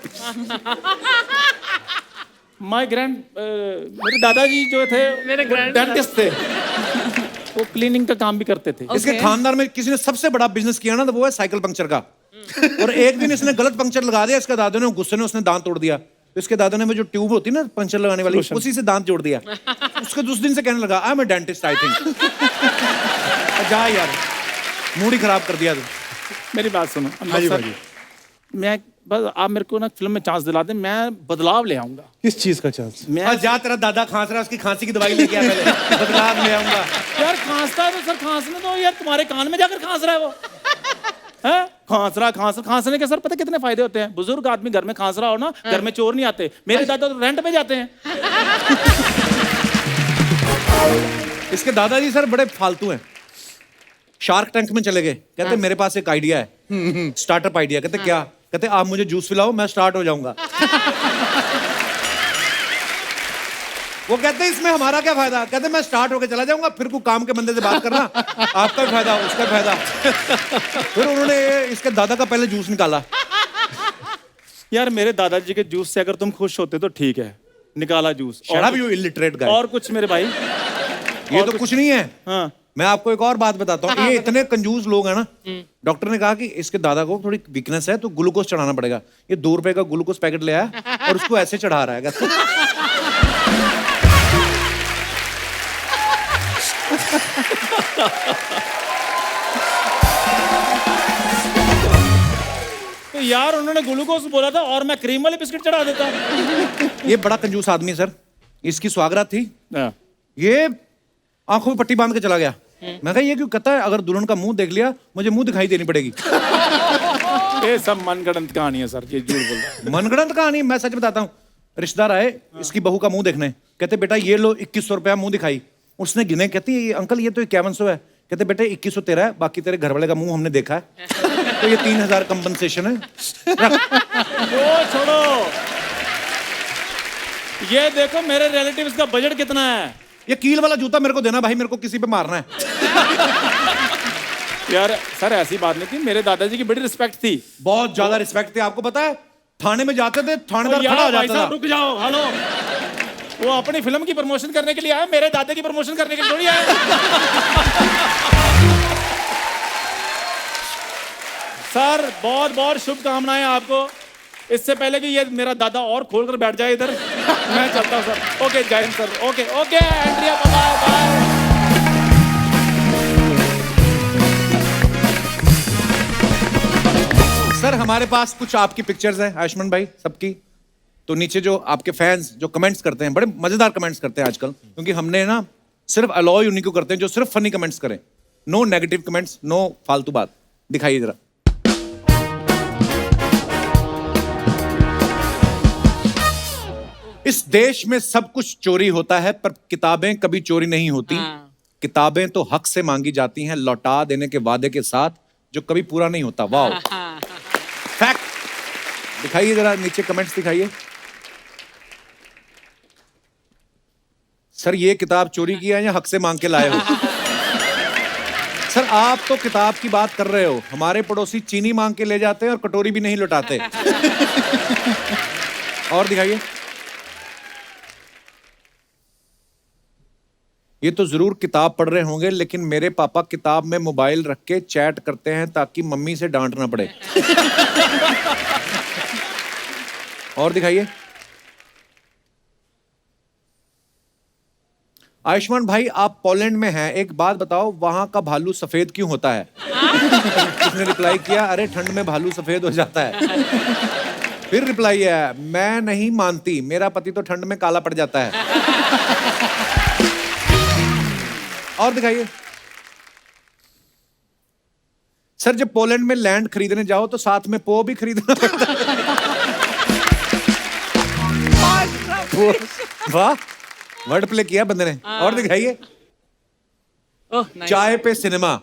मेरे दादाजी जो थे मेरे डेंटिस्ट थे, वो क्लीनिंग का काम भी करते थे। इसके खानदान में किसी ने सबसे बड़ा बिजनेस किया ना, तो वो है साइकिल पंक्चर का। और एक दिन इसने गलत पंक्चर लगा दिया, इसका दादा ने गुस्से में उसने दांत तोड़ दिया। तो इसके दादा ने वो जो ट्यूब होती है ना पंचर लगाने वाली, Solution. उसी से दांत जोड़ दिया। उसके दूसरे दिन से कहने लगा आई am a dentist I think. जा यार, मूड ही खराब कर दिया तू। मेरी बात सुनो हाँ जी सर, भाई। मैं बस आप मेरे को ना फिल्म में चांस दिला दें, मैं बदलाव ले आऊंगा। किस चीज का चांस? मैं आज जा, तेरा दादा खांस रहा है, उसकी खांसी की दवाई लेके आ पहले, बदलाव ले आऊंगा। यार खांसता है तो सर खांसने दो यार, तुम्हारे कान में जाकर खांस रहा है वो है, खांसने के सर पता कितने फायदे होते हैं। बुजुर्ग आदमी घर में खांस रहा हो ना, घर में चोर नहीं आते। मेरे दादा तो रेंट पे जाते हैं। इसके दादाजी सर बड़े फालतू हैं। शार्क टैंक में चले गए, कहते मेरे पास एक आइडिया है, स्टार्टअप आइडिया। कहते क्या? कहते आप मुझे जूस पिलाओ, मैं स्टार्ट हो जाऊंगा। वो कहते इसमें हमारा क्या फायदा? कहते मैं स्टार्ट होके चला जाऊंगा, फिर कोई काम के बंदे से बात करना, आपका भी फायदा उसका भी फायदा। फिर उन्होंने इसके दादा का पहले जूस निकाला। यार मेरे दादाजी के जूस से अगर तुम खुश होते तो ठीक है, निकाला जूस। शराब यू इलिटरेट गाय। और कुछ मेरे भाई, ये तो कुछ नहीं है। हाँ मैं आपको एक और बात बताता हूँ, ये इतने कंजूस लोग हैं ना, डॉक्टर ने कहा कि इसके दादा को थोड़ी वीकनेस है तो ग्लूकोज चढ़ाना पड़ेगा। ये 2 रुपए का ग्लूकोज पैकेट ले आया और उसको ऐसे चढ़ा रहा है। कहते तो यार उन्होंने ग्लूकोज बोला था और मैं क्रीम वाले बिस्किट चढ़ा देता। ये बड़ा कंजूस आदमी है सर। इसकी स्वागरात थी, हाँ। ये आंखों में पट्टी बांध के चला गया। मैं कहा ये क्यों? कहता है अगर दुल्हन का मुंह देख लिया मुझे मुंह दिखाई देनी पड़ेगी। ये सब मनगढ़ंत कहानी है सर, ये झूठ बोल रहा है। मनगढ़ंत कहानी, मैं सच बताता हूँ। रिश्तेदार आए इसकी बहू का मुंह देखने, कहते बेटा ये लो 2100 रुपया मुंह दिखाई। उसने गिने, कहती ये अंकल ये तो 5100 है। कहते बेटे 2100 तेरा है, बाकी तेरे घर वाले का मुंह हमने देखा है, तो ये 3000 कंपनसेशन है। वो छोड़ो, ये देखो मेरे रिलेटिव्स का बजट कितना है। ये कील वाला जूता मेरे को देना भाई, मेरे को किसी पे मारना है। यार सर ऐसी बात नहीं थी, मेरे दादाजी की बड़ी रिस्पेक्ट थी। बहुत ज्यादा रिस्पेक्ट थी। आपको पता है थाने में जाते थे, थानेदार यार खड़ा हो भाई जाता साहब था। रुक जाओ, हेलो। वो अपनी फिल्म की प्रमोशन करने के लिए आया, मेरे दादा की प्रमोशन करने के लिए थोड़ी आया। सर बहुत बहुत शुभकामनाएं आपको। इससे पहले कि ये मेरा दादा और खोल कर बैठ जाए इधर, मैं चलता हूँ सर। ओके जय हिंद sir. Okay okay Andrea, bye bye. Sir हमारे पास कुछ आपकी पिक्चर्स हैं आयुष्मान भाई, सबकी। तो नीचे जो आपके फैंस जो कमेंट्स करते हैं, बड़े मजेदार कमेंट्स करते हैं आजकल, क्योंकि हमने ना सिर्फ अलाउ उन्हीं को करते हैं जो सिर्फ फनी कमेंट्स करें। नो नेगेटिव कमेंट्स, नो फालतू बात। दिखाइए जरा। इस देश में सब कुछ चोरी होता है पर किताबें कभी चोरी नहीं होती। किताबें तो हक से मांगी जाती हैं, लौटा देने के वादे के साथ, जो कभी पूरा नहीं होता। वाह, फैक्ट। दिखाइए जरा नीचे कमेंट्स दिखाइए। सर ये किताब चोरी की है या हक से मांग के लाए हो? सर आप तो किताब की बात कर रहे हो, हमारे पड़ोसी चीनी मांग के ले जाते हैं और कटोरी भी नहीं लौटाते। और दिखाइए। ये तो जरूर किताब पढ़ रहे होंगे, लेकिन मेरे पापा किताब में मोबाइल रख के चैट करते हैं ताकि मम्मी से डांट ना पड़े। और दिखाइए। आयुष्मान भाई आप पोलैंड में हैं, एक बात बताओ वहां का भालू सफेद क्यों होता है? उसने रिप्लाई किया अरे ठंड में भालू सफेद हो जाता है। फिर रिप्लाई है मैं नहीं मानती, मेरा पति तो ठंड में काला पड़ जाता है। और दिखाइए। सर जब पोलैंड में लैंड खरीदने जाओ तो साथ में पो भी खरीदना पड़ता है। वाह, वर्ड प्ले किया बंदे ने। और दिखाइए। चाय पे सिनेमा।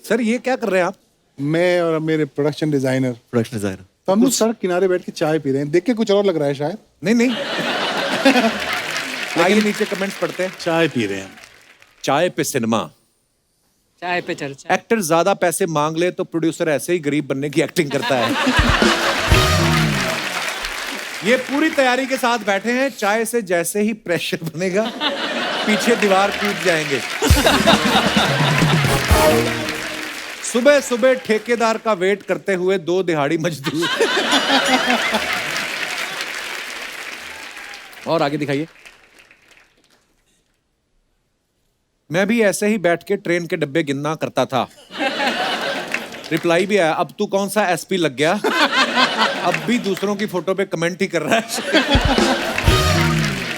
सर ये क्या कर रहे हैं आप? मैं और मेरे प्रोडक्शन डिजाइनर, तो हम लोग सड़क किनारे बैठ के चाय पी रहे हैं। देख के कुछ और लग रहा है शायद। नहीं नहीं। आइए नीचे कमेंट्स पढ़ते हैं। चाय पी रहे हैं। चाय पे सिनेमा। चाय पे चर्चा। एक्टर ज्यादा पैसे मांग ले तो प्रोड्यूसर ऐसे ही गरीब बनने की एक्टिंग करता है। ये पूरी तैयारी के साथ बैठे हैं, चाय से जैसे ही प्रेशर बनेगा पीछे दीवार कूद जाएंगे। सुबह सुबह ठेकेदार का वेट करते हुए 2 दिहाड़ी मजदूर। और आगे दिखाइए। मैं भी ऐसे ही बैठ के ट्रेन के डब्बे गिनना करता था। रिप्लाई भी आया, अब तू कौन सा एसपी लग गया, अब भी दूसरों की फोटो पे कमेंट ही कर रहा है।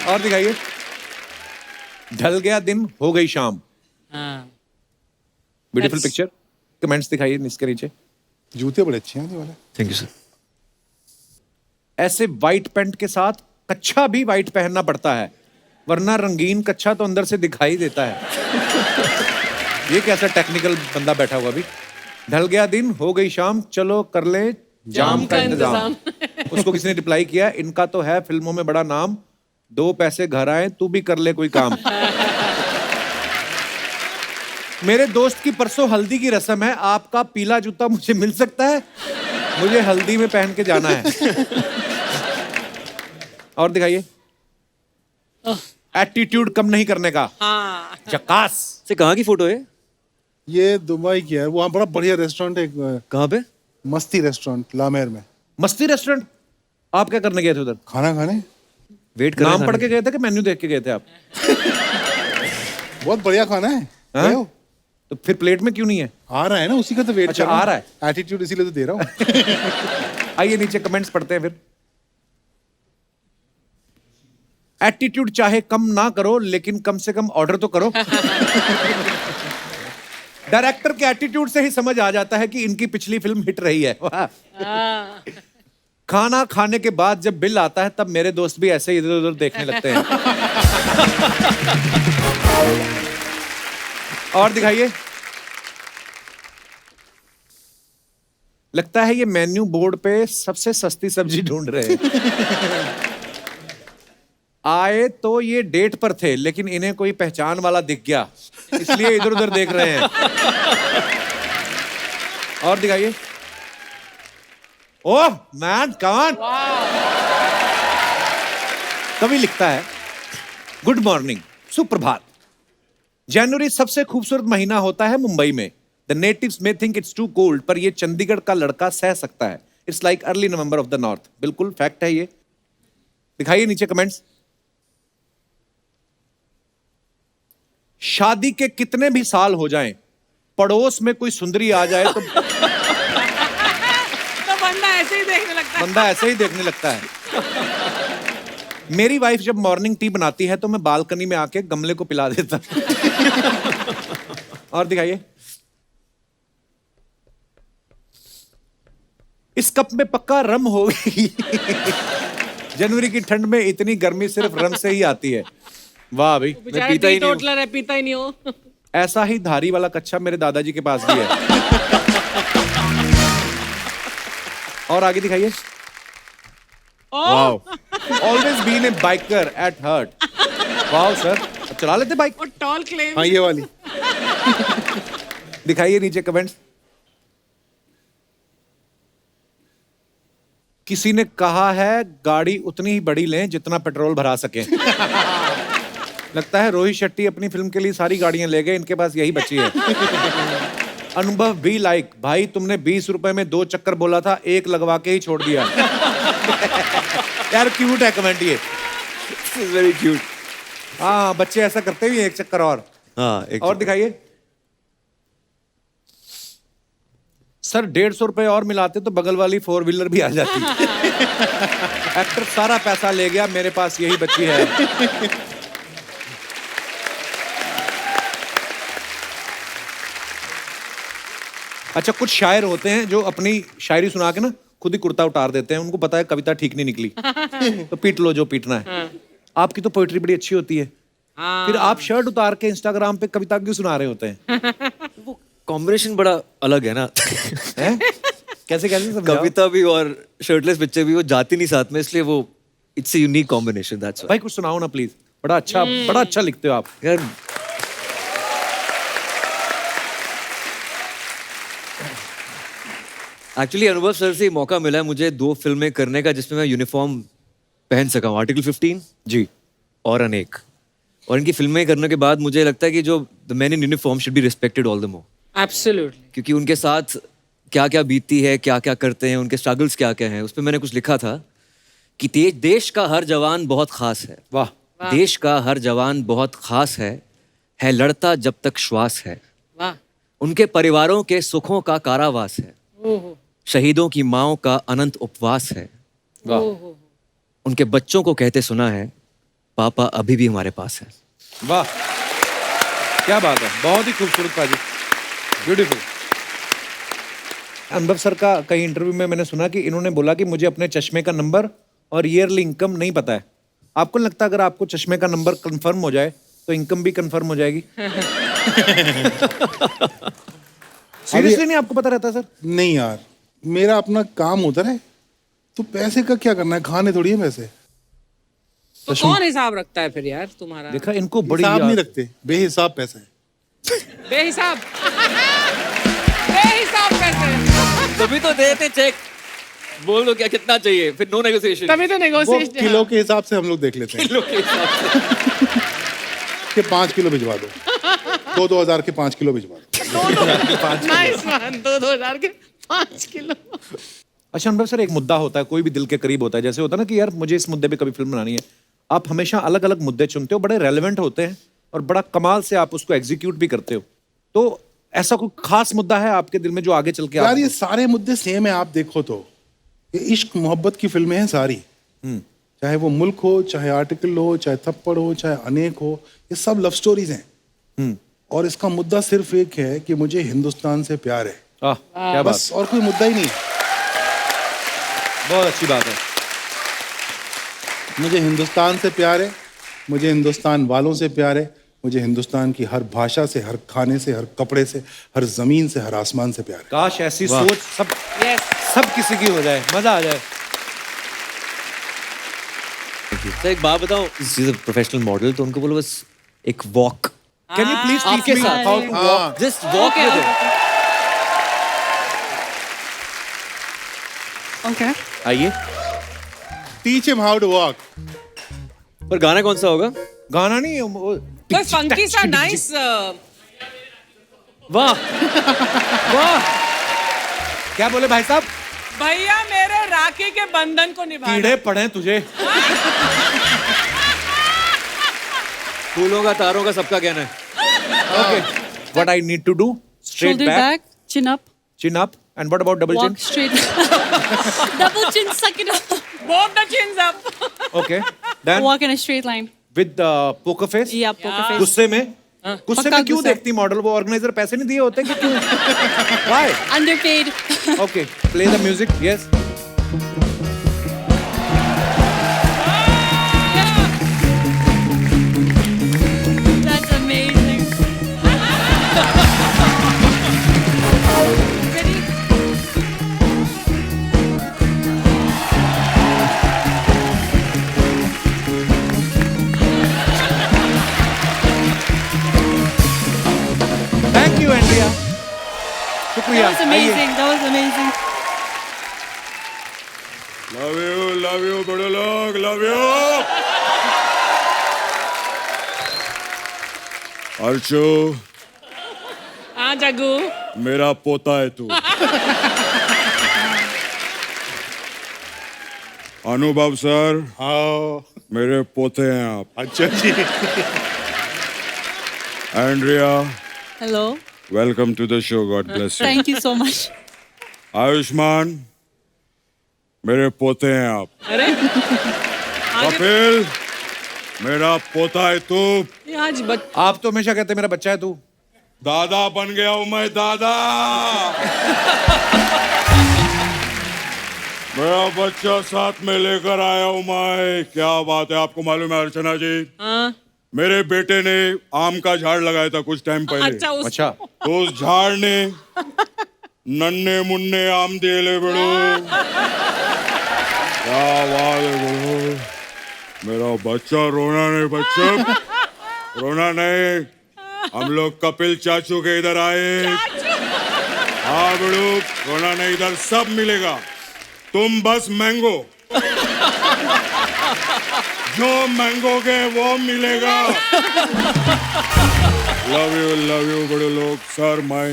और दिखाइए। ढल गया दिन हो गई शाम। हाँ ब्यूटीफुल That's- पिक्चर। कमेंट्स दिखाइए इसके नीचे। जूते बड़े अच्छे हैं ये वाले। Thank you sir. ऐसे वाइट पैंट के साथ कच्छा भी वाइट पहनना पड़ता है, वरना रंगीन कच्छा तो अंदर से दिखाई देता है। ये कैसा टेक्निकल बंदा बैठा हुआ अभी। ढल गया दिन हो गई शाम, चलो कर ले जाम का इंतजाम। उसको किसी ने रिप्लाई किया, इनका तो है फिल्मों में बड़ा नाम, 2 पैसे घर आए तू भी कर ले कोई काम। मेरे दोस्त की परसों हल्दी की रस्म है, आपका पीला जूता मुझे मिल सकता है, मुझे हल्दी में पहन के जाना है। और दिखाइए। एटीट्यूड कम नहीं करने का। हाँ जकास। से कहाँ की फोटो है? ये दुबई की है। वहाँ बड़ा बढ़िया रेस्टोरेंट है, एक कहाँ पे? मस्ती रेस्टोरेंट लामेर में। मस्ती रेस्टोरेंट। आप क्या करने गए थे उधर? खाना खाने। वेट कर नाम पढ़ के गए थे कि मेन्यू देख के गए थे आप? बहुत बढ़िया खाना है। हाँ? गए हो? तो फिर प्लेट में क्यों नहीं है? आ रहा है ना, उसी का तो वेट अच्छा, कर रहा हूँ। आ रहा है। एटीट्यूड इसीलिए तो दे रहा हूँ। आइए नीचे कमेंट्स पढ़ते हैं फिर। एटीट्यूड चाहे कम ना करो, लेकिन कम से कम ऑर्डर तो करो। डायरेक्टर के एटीट्यूड से ही समझ आ जाता है कि इनकी पिछली फिल्म हिट रही है। वाह। खाना खाने के बाद जब बिल आता है, तब मेरे दोस्त भी ऐसे इधर उधर देखने लगते हैं। और दिखाइए। लगता है ये मेन्यू बोर्ड पे सबसे सस्ती सब्जी ढूंढ रहे हैं। आए तो ये डेट पर थे, लेकिन इन्हें कोई पहचान वाला दिख गया, इसलिए इधर उधर देख रहे हैं। और दिखाइए। ओह मैन कमान। कवि लिखता है, गुड मॉर्निंग, सुप्रभात। जनवरी सबसे खूबसूरत महीना होता है मुंबई में। द नेटिव्स में थिंक इट्स टू कोल्ड, पर ये चंडीगढ़ का लड़का सह सकता है। It's like early November of the north. बिल्कुल फैक्ट है ये। दिखाइए नीचे कमेंट्स। शादी के कितने भी साल हो जाएं, पड़ोस में कोई सुंदरी आ जाए तो तो बंदा ऐसे ही देखने लगता है। बंदा ऐसे ही देखने लगता है। मेरी वाइफ जब मॉर्निंग टी बनाती है तो मैं बालकनी में आके गमले को पिला देता। और दिखाइए। इस कप में पक्का रम हो गई। जनवरी की ठंड में इतनी गर्मी सिर्फ रम से ही आती है। वाह भाई। बेचारा पीता ही नहीं हूं। टोटलर है, पीता ही नहीं हो। ऐसा ही धारी वाला कच्छा मेरे दादाजी के पास भी है। और आगे दिखाइए। Wow. Always been a biker at heart. Wow sir, अब चला लेते बाइक। और टॉल क्लेम। हाँ ये वाली। दिखाइए नीचे कमेंट्स। किसी ने कहा है गाड़ी उतनी ही बड़ी लें जितना पेट्रोल भरा सके। लगता है रोहित शेट्टी अपनी फिल्म के लिए सारी गाड़ियां ले गए, इनके पास यही बची है। अनुभव भी लाइक, भाई तुमने 20 रुपए में 2 चक्कर बोला था, 1 लगवा के ही छोड़ दिया। यार क्यूट है कमेंट ये। Very cute. हाँ बच्चे ऐसा करते भी हैं, 1 चक्कर और। हाँ एक और दिखाइए। सर 150 रुपए और मिलाते तो बगल वाली 4 व्हीलर भी आ जाती। एक्टर सारा पैसा ले गया, मेरे पास यही बची है। अच्छा, कुछ शायर होते हैं जो अपनी शायरी सुना के ना खुद ही कुर्ता उतार देते हैं। उनको पता है कविता ठीक नहीं निकली, तो पीट लो जो पीटना है। आपकी तो पोइट्री बड़ी अच्छी होती है, फिर आप शर्ट उतार के इंस्टाग्राम पे कविता क्यों सुना रहे होते हैं? कॉम्बिनेशन बड़ा अलग है ना। हैं? कैसे कैसे समझाओ? कविता भी और शर्टलेस पिक्चर भी वो जाती नहीं साथ में, इसलिए वो it's a unique combination, that's भाई कुछ सुनाओ ना प्लीज। बड़ा अच्छा लिखते हो आप यार। एक्चुअली अनुभव सर से मौका मिला है मुझे 2 फिल्में करने का जिसमें मैं यूनिफॉर्म पहन सका हूँ, आर्टिकल 15 जी और अनेक। और इनकी फिल्में करने के बाद मुझे लगता है कि जो the man in uniform should be respected all the more, absolutely. क्योंकि उनके साथ क्या क्या बीतती है, क्या क्या करते हैं, उनके स्ट्रगल्स क्या क्या हैं, उस पर मैंने कुछ लिखा था कि देश का हर जवान बहुत खास है। वाह देश का हर जवान बहुत खास है लड़ता जब तक श्वास है। वाह उनके परिवारों के सुखों का कारावास है। ओहो शहीदों की माओं का अनंत उपवास है। वाह ओहो उनके बच्चों को कहते सुना है, पापा अभी भी हमारे पास है। वाह, क्या बात है, बहुत ही खूबसूरत पाजी, ब्यूटीफुल। अनुभव सर का कई इंटरव्यू में मैंने सुना कि इन्होंने बोला कि मुझे अपने चश्मे का नंबर और ईयरली इनकम नहीं पता है। आपको नहीं लगता अगर आपको चश्मे का नंबर कंफर्म हो जाए तो इनकम भी कंफर्म हो जाएगी? सीरियसली नहीं आपको पता रहता सर? नहीं यार, मेरा अपना काम होता है, तो पैसे का क्या करना है, खाने थोड़ी है पैसे। तो कौन हिसाब रखता है फिर यार तुम्हारा? देखा, इनको बड़ी हिसाब नहीं याद- रखते, बेहिसाब पैसा है। बेहिसाब बेहिसाब पैसे, तभी तो देते चेक, बोल दो क्या कितना चाहिए, फिर नो नेगोशिएशन। तभी तो वो नेगोशिएशन। किलो के हिसाब से हम लोग देख लेते हैं कि 5 किलो भिजवा दो, 2,000 के 5 किलो भिजवा दो। नाइस वन, 2,000 के 5 किलो। अच्छा अनुभव सर, एक मुद्दा होता है, कोई भी दिल के करीब होता है, जैसे होता है ना कि यार मुझे इस मुद्दे पे कभी फिल्म बनानी है। आप हमेशा अलग अलग मुद्दे चुनते हो, बड़े रेलेवेंट होते हैं और बड़ा कमाल से आप उसको एग्जीक्यूट भी करते हो। तो ऐसा कोई खास मुद्दा है आपके दिल में जो आगे चल के यार आप... ये सारे मुद्दे सेम है, आप देखो तो ये इश्क मोहब्बत की फिल्में हैं सारी। चाहे वो मुल्क हो, चाहे आर्टिकल हो, चाहे थप्पड़ हो, चाहे अनेक हो, ये सब लव स्टोरीज हैं। और इसका मुद्दा सिर्फ एक है कि मुझे हिंदुस्तान से प्यार है, क्या बात, बस, और कोई मुद्दा ही नहीं है। बहुत अच्छी बात है। मुझे हिंदुस्तान से प्यार है, मुझे हिंदुस्तान वालों से प्यार है, मुझे हिंदुस्तान की हर भाषा से, हर खाने से, हर कपड़े से, हर जमीन से, हर आसमान से प्यार है। काश ऐसी सोच सब यस सब किसी की हो जाए, मजा आ जाए। तो एक बात बताओ, इज अ प्रोफेशनल मॉडल, तो उनको बोलो बस एक walk, can you please teach आपके मी साथ। How to walk? Just walk with him. Okay. आइए। Teach him how to walk. पर गाना कौन सा होगा? गाना नहीं, कोई फंकी सा नाइस। वाह वाह, क्या बोले भाई साहब? भैया मेरे राखी के बंधन को निभाना। कीड़े पड़े तुझे। फूलों का, तारों का, सबका कहना है। Okay. What I need to do? Straight Shoulder back, chin up, chin up, and what about double walk chin? straight. Double chin, suck it up. Both the chins up. Okay. Then Walk in a straight line. with poker face. Yeah, poker face. गुस्से में गुस्से पक्का में क्यों गुस्सा। देखती model? वो organiser पैसे नहीं दिए होते कि क्यों? Why? Underpaid. Okay. Play the music. Yes. That's amazing. Ready? Thank you, Andrea. शुक्रिया। That was amazing. That was amazing. Love you बड़े लोग, लव यू। अर्शु, हाँ जग्गू। मेरा पोता है तू। अनुभव सर, हाँ, मेरे पोते हैं आप। अच्छा जी। Andrea, Hello. Welcome to the show, God bless you. Thank you so much. Ayushmann, मेरे पोते हैं आप। अरे कपिल, मेरा पोता है तू। ये आज आप तो हमेशा कहते मेरा बच्चा है तू। दादा बन गया हूं मैं, दादा। मेरा बच्चा साथ में लेकर आया हूं मैं। क्या बात है, आपको मालूम है अर्चना जी, हाँ मेरे बेटे ने आम का झाड़ लगाया था कुछ टाइम पहले। अच्छा उस अच्छा। तो उस झाड़ ने नन्हे मुन्ने आम दिए ले बड़ो। क्या बात है बड़ो, मेरा बच्चा रोना नहीं, बच्चा रोना नहीं। हम लोग कपिल चाचू के इधर आए। हाँ बड़ो, रोना नहीं, इधर सब मिलेगा, तुम बस मैंगो। जो मैंगोगे वो मिलेगा। लव यू बड़े लोग। सर मैं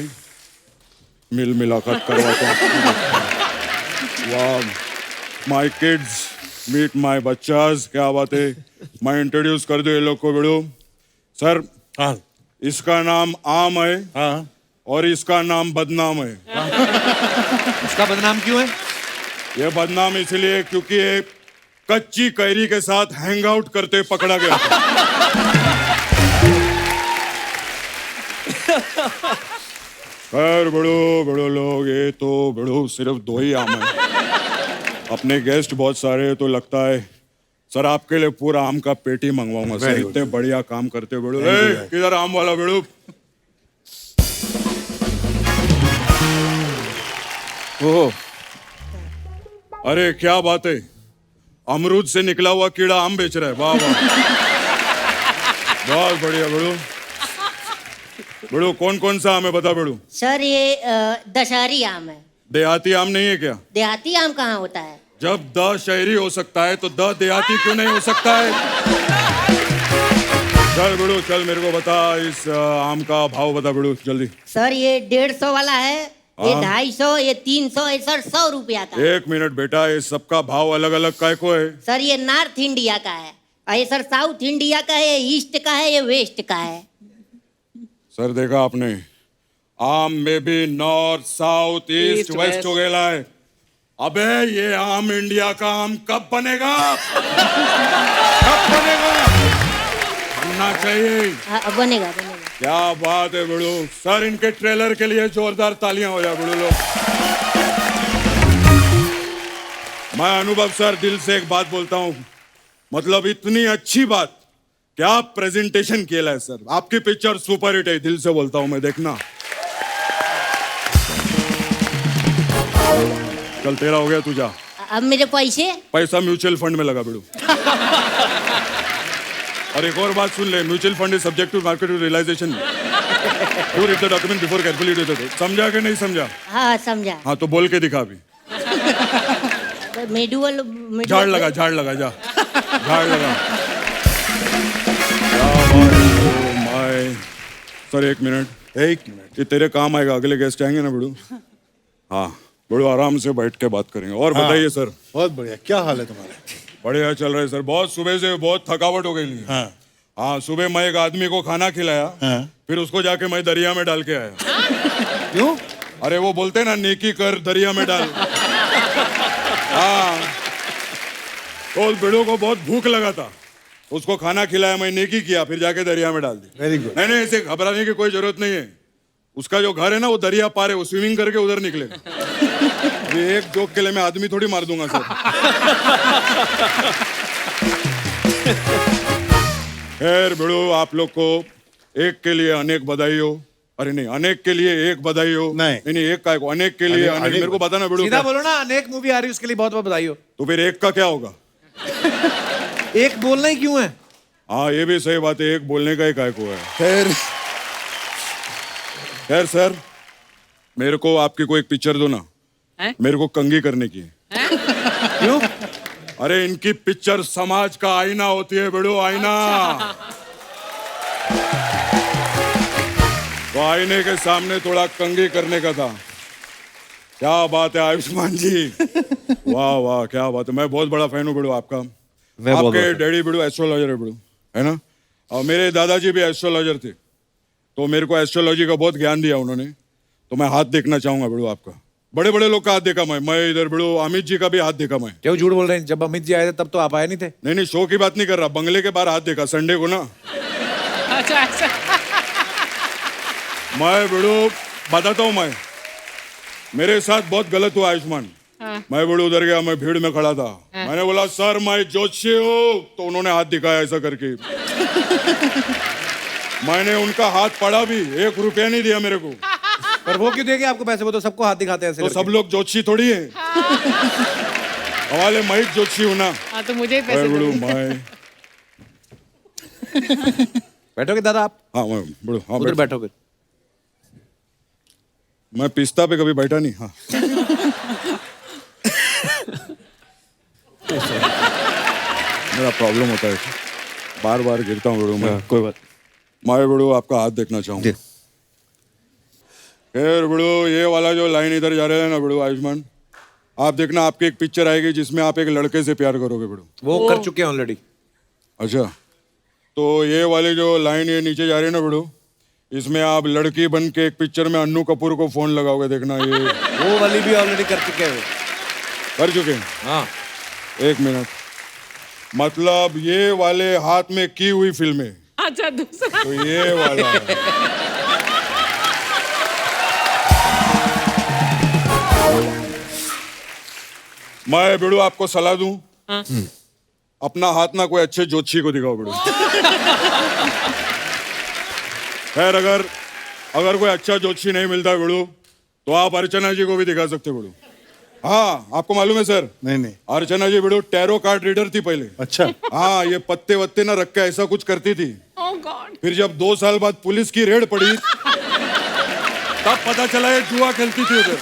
मिल मुलाकात करवाता हूँ। वाह, माय किड्स, मीट माय बच्चास, क्या बात है। मैं इंट्रोड्यूस कर दूं ये लोग को बेड़ू। सर हाँ इसका नाम आम है हाँ और इसका नाम बदनाम है। उसका बदनाम क्यों है? ये बदनाम इसलिए क्योंकि ये कच्ची कैरी के साथ हैंग आउट करते पकड़ा गया था। खैर बड़ो बड़ो लोग, ये तो बड़ो सिर्फ 2 ही आम है। अपने गेस्ट बहुत सारे हैं, तो लगता है सर आपके लिए पूरा आम का पेटी मंगवाऊंगा सर, Very good. इतने बढ़िया काम करते हो बड़ो। Thank you, A, guys. किधर आम वाला बड़ो? ओह, अरे क्या बात है, अमरूद से निकला हुआ कीड़ा आम बेच रहा है, वाह वाह। बहुत बढ़िया बड़ू। बड़ू कौन कौन सा आम है बता बड़ू? सर ये दशहरी आम है। देहाती आम नहीं है क्या? देहाती आम कहाँ होता है? जब द शहरी हो सकता है तो द देहाती क्यों नहीं हो सकता है? चल बड़ू चल, मेरे को बता इस आम का भाव बता बड़ू जल्दी। सर ये 150 वाला है, ये हाँ। 250, ये 300 है सर, 100 रुपया का। 1 मिनट बेटा, ये सबका भाव अलग अलग काय को है? सर ये नॉर्थ इंडिया का है, और ये सर साउथ इंडिया का है, ये ईस्ट का है, ये वेस्ट का है। सर देखा आपने, आम में भी north south east East, west west. हो गया है। अबे ये आम इंडिया का आम कब बनेगा? कब बनेगा? बनना चाहिए। हाँ, बनेगा बनेगा। क्या बात है बड़ू। सर इनके ट्रेलर के लिए जोरदार तालियां हो जाए बड़ू लोग। मैं अनुभव सर दिल से एक बात बोलता हूं, मतलब इतनी अच्छी बात, क्या प्रेजेंटेशन किया है सर। आपकी पिक्चर सुपर हिट है, दिल से बोलता हूं मैं, देखना। चल तेरा हो गया, तू जा। अब मेरे पैसे? पैसा म्यूचुअल फंड में लगा बिड़ू। और एक और बात सुन ले, mutual fund is subject to market realisation. You read the document before calculate it. समझा कि नहीं समझा? हाँ समझा। हाँ तो बोल के दिखा अभी। मेडुअल झाड़ लगा जा, झाड़ लगा। क्या बात है, माय। Sir 1 minute. ये तेरे काम आएगा, अगले गेस्ट आएंगे ना बड़ू। हाँ बड़ू आराम से बैठ के बात करेंगे। और बताइए सर। बहुत बढ़िया, क्या हाल है तुम्हारा? बढ़िया चल रहा है सर, बहुत सुबह से बहुत थकावट हो गई। हाँ हाँ सुबह मैं एक आदमी को खाना खिलाया, हाँ। फिर उसको जाके मैं दरिया में डाल के आया। क्यों? अरे वो बोलते ना, नेकी कर दरिया में डाल। हाँ तो उस बिड़ू को बहुत भूख लगा था, उसको खाना खिलाया, मैं नेकी किया, फिर जाके दरिया में डाल दी। Very good. नहीं नहीं, ऐसे घबराने की कोई जरूरत नहीं है। उसका जो घर है ना वो दरिया पार है, वो स्विमिंग करके उधर निकलेगा। अभी एक जोक के लिए मैं आदमी थोड़ी मार दूंगा सर। खैर बिड़ू, आप लोग को एक के लिए अनेक बधाई हो। अरे नहीं, अनेक के लिए एक बधाई हो। नहीं। नहीं एक का एक, अनेक के लिए अनेक- अनेक। मेरे को बताना बिड़ू। सीधा बोलो ना, अनेक मूवी आ रही है उसके लिए बहुत बहुत बधाई हो। तो फिर एक का क्या होगा? एक बोलना ही क्यों है? हाँ ये भी सही बात है, एक बोलने का ही काय को है। खैर सर, मेरे को आपकी कोई एक पिक्चर दो ना। हैं? मेरे को कंघी करने की है। क्यों? अरे इनकी पिक्चर समाज का आईना होती है बेड़ो, आईना। तो आईने के सामने थोड़ा कंघी करने का था। क्या बात है आयुष्मान जी, वाह वाह क्या बात है। मैं बहुत बड़ा फैन हूँ बेड़ो आपका। मैं बहुत आपके बड़ा डैडी बेड़ो एस्ट्रोलॉजर है बेड़ो, है ना? और मेरे दादाजी भी एस्ट्रोलॉजर थे, तो मेरे को एस्ट्रोलॉजी का बहुत ज्ञान दिया उन्होंने। तो मैं हाथ देखना चाहूंगा बेड़ो आपका। बड़े बड़े लोग का हाथ देखा मैं इधर बेड़ो, अमित जी का भी हाथ देखा मैं। क्यों झूठ बोल रहे हैं? जब अमित जी आए थे तब तो आप आए नहीं थे। नहीं नहीं, शो की बात नहीं कर रहा, बंगले के बाहर हाथ देखा संडे को ना। अच्छा अच्छा। मैं बेड़ो बताता हूँ, मैं मेरे साथ बहुत गलत हुआ आयुष्मान। मैं बेड़ो उधर गया, मैं भीड़ में खड़ा था। मैंने बोला सर मैं ज्योतिषी हूँ, तो उन्होंने हाथ दिखाया ऐसा करके। मैंने उनका हाथ पढ़ा भी, 1 रुपया नहीं दिया मेरे को। पर वो क्यों देंगे आपको पैसे? वो तो सबको हाथ दिखाते हैं ऐसे तो करके। सब लोग ज्योतिषी थोड़ी है। हमारे मैं ज्योतिषी हूँ ना। हाँ तो मुझे ही पैसे मैं बेड़ो दो। मैं। बैठोगे दादा आप? हाँ मैं बेड़ो, हाँ उधर बैठ। बैठो फिर। मैं पिस्ता पे कभी बैठा नहीं। हाँ मेरा प्रॉब्लम होता है, बार बार गिरता हूँ बेड़ो मैं। हाँ, कोई बात। मैं बेड़ो आपका हाथ देखना चाहूँगा। खैर बेड़ो, ये वाला जो लाइन इधर जा रहा है ना बेड़ो आयुष्मान, आप देखना आपकी एक पिक्चर आएगी जिसमें आप एक लड़के से प्यार करोगे बड़ू। वो कर चुके हैं ऑलरेडी। अच्छा, तो ये वाली जो लाइन ये नीचे जा रही है ना बड़ू, इसमें आप लड़की बन के एक पिक्चर में अन्नू कपूर को फोन लगाओगे, देखना ये वो वाली भी ऑलरेडी कर चुके हैं वो। कर चुके हैं। हाँ, एक मिनट, मतलब ये वाले हाथ में की हुई फिल्में, अच्छा दूसरा तो ये वाला है। मैं बिड़ू आपको सलाह दूं, अपना हाथ ना कोई अच्छे ज्योतिषी को दिखाओ बिड़ू। खैर अगर कोई अच्छा ज्योतिषी नहीं मिलता बिड़ू तो आप अर्चना जी को भी दिखा सकते बिड़ू। हाँ, आपको मालूम है सर, नहीं नहीं, अर्चना जी बिड़ू टैरो कार्ड रीडर थी पहले। अच्छा। हाँ, ये पत्ते वत्ते ना रख के ऐसा कुछ करती थी। ओह गॉड। फिर जब 2 साल बाद पुलिस की रेड पड़ी तब पता चला ये जुआ खेलती थी उधर।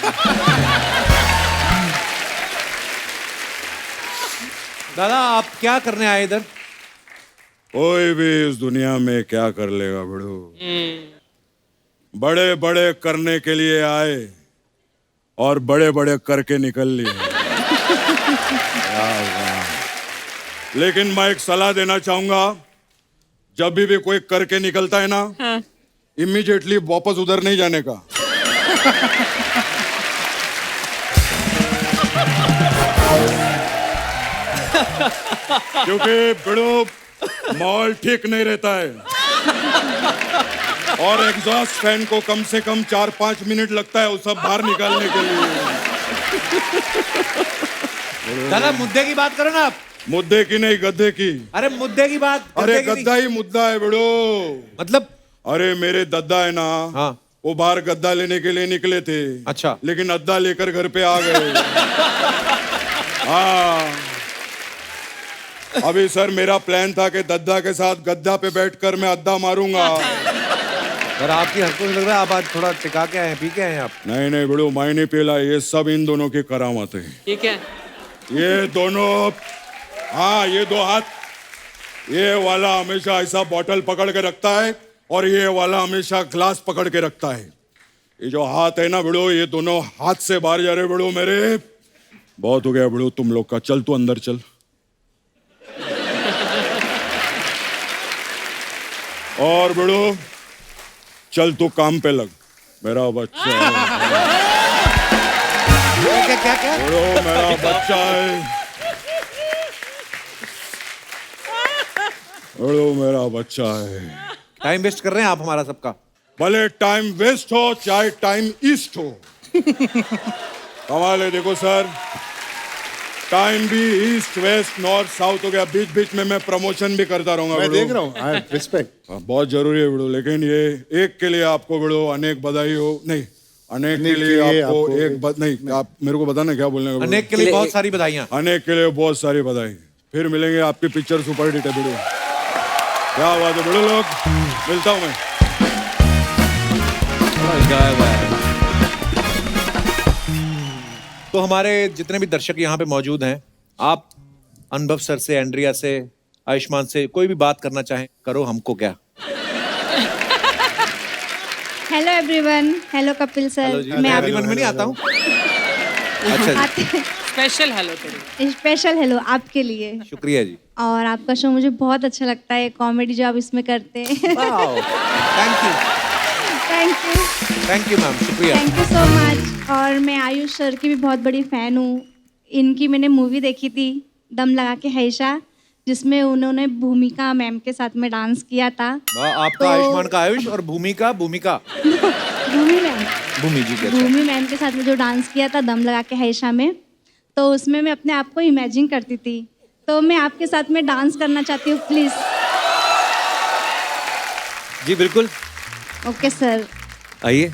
दादा आप क्या करने आए इधर? कोई भी इस दुनिया में क्या कर लेगा बड़ू, बड़े बड़े करने के लिए आए और बड़े बड़े करके निकल लिए। लेकिन मैं एक सलाह देना चाहूंगा, जब भी कोई करके निकलता है ना, इमीडिएटली वापस उधर नहीं जाने का। क्योंकि बड़ो माहौल ठीक नहीं रहता है और एग्जॉस्ट फैन को कम से कम 4-5 मिनट लगता है वो सब बाहर निकालने के लिए। दादा मुद्दे की बात करो ना आप। मुद्दे की नहीं, गद्दे की। अरे मुद्दे की बात। अरे गद्दे की गद्दा ही मुद्दा है बड़ो। मतलब? अरे मेरे दद्दा है ना, हाँ, वो बाहर गद्दा लेने के लिए निकले थे। अच्छा। लेकिन अद्दा लेकर घर पे आ गए। हाँ, अभी सर मेरा प्लान था कि दद्दा के साथ गद्दा पे बैठकर मैं अद्दा मारूंगा। सर आपकी हरकत में लग रहा है आप आज थोड़ा टिका के आए हैं, पी के आए हैं आप। नहीं नहीं बड़ो, मैं नहीं पीला, ये सब इन दोनों की करामत है। ठीक है। ये दोनों, हाँ ये 2 हाथ, ये वाला हमेशा ऐसा बॉटल पकड़ के रखता है और ये वाला हमेशा ग्लास पकड़ के रखता है। ये जो हाथ है ना बड़ो, ये दोनों हाथ से बाहर जा रहे बड़ो मेरे। बहुत हो गया बड़ो तुम लोग का, चल तू अंदर चल। और बड़ो चल तू काम पे लग, मेरा बच्चा है। क्या क्या? बड़ो मेरा बच्चा है, बड़ो मेरा बच्चा है। टाइम वेस्ट कर रहे हैं आप हमारा सबका। भले टाइम वेस्ट हो चाहे टाइम ईस्ट हो। कमाल है, देखो सर, टाइम भी ईस्ट वेस्ट नॉर्थ साउथ हो गया, बीच बीच में मैं प्रमोशन भी करता रहूंगा। मैं देख रहा हूँ, रिस्पेक्ट। बहुत जरूरी है बड़ो, लेकिन ये एक के लिए आपको बड़ो अनेक बधाई हो। नहीं, अनेक के लिए आपको एक नहीं, आप मेरे को बताना क्या बोलने का। अनेक के लिए बहुत सारी बधाइयां। अनेक के लिए बहुत सारी बधाई। फिर मिलेंगे, आपकी पिक्चर सुपर हिट है बड़ो। क्या बात है बड़ो, लोग मिलता हूँ मैं। तो हमारे जितने भी दर्शक यहाँ पे मौजूद हैं, आप अनुभव सर से, एंड्रिया से, आयुष्मान से कोई भी बात करना चाहें, करो, हमको क्या। Hello everyone, hello Kapil sir. मैं आप एवरीवन में नहीं आता हूँ। अच्छा जी, स्पेशल हेलो तेरी। स्पेशल हेलो आपके लिए। शुक्रिया जी। और आपका शो मुझे बहुत अच्छा लगता है, कॉमेडी जो आप इसमें करते हैं। Thank you, thank you, thank you ma'am, शुक्रिया। Thank you so much. और मैं आयुष सर की भी बहुत बड़ी फ़ैन हूँ। इनकी मैंने मूवी देखी थी दम लगा के हैशा, जिसमें उन्होंने भूमिका मैम के साथ में डांस किया था। आपका आयुष्मान का आयुष और भूमिका भूमि मैम, भूमि जी के। भूमि मैम के साथ में जो डांस किया था दम लगा के हैशा में, तो उसमें मैं अपने आप को इमेजिन करती थी। तो मैं आपके साथ में डांस करना चाहती हूँ, प्लीज़। जी बिल्कुल, ओके सर। आइए।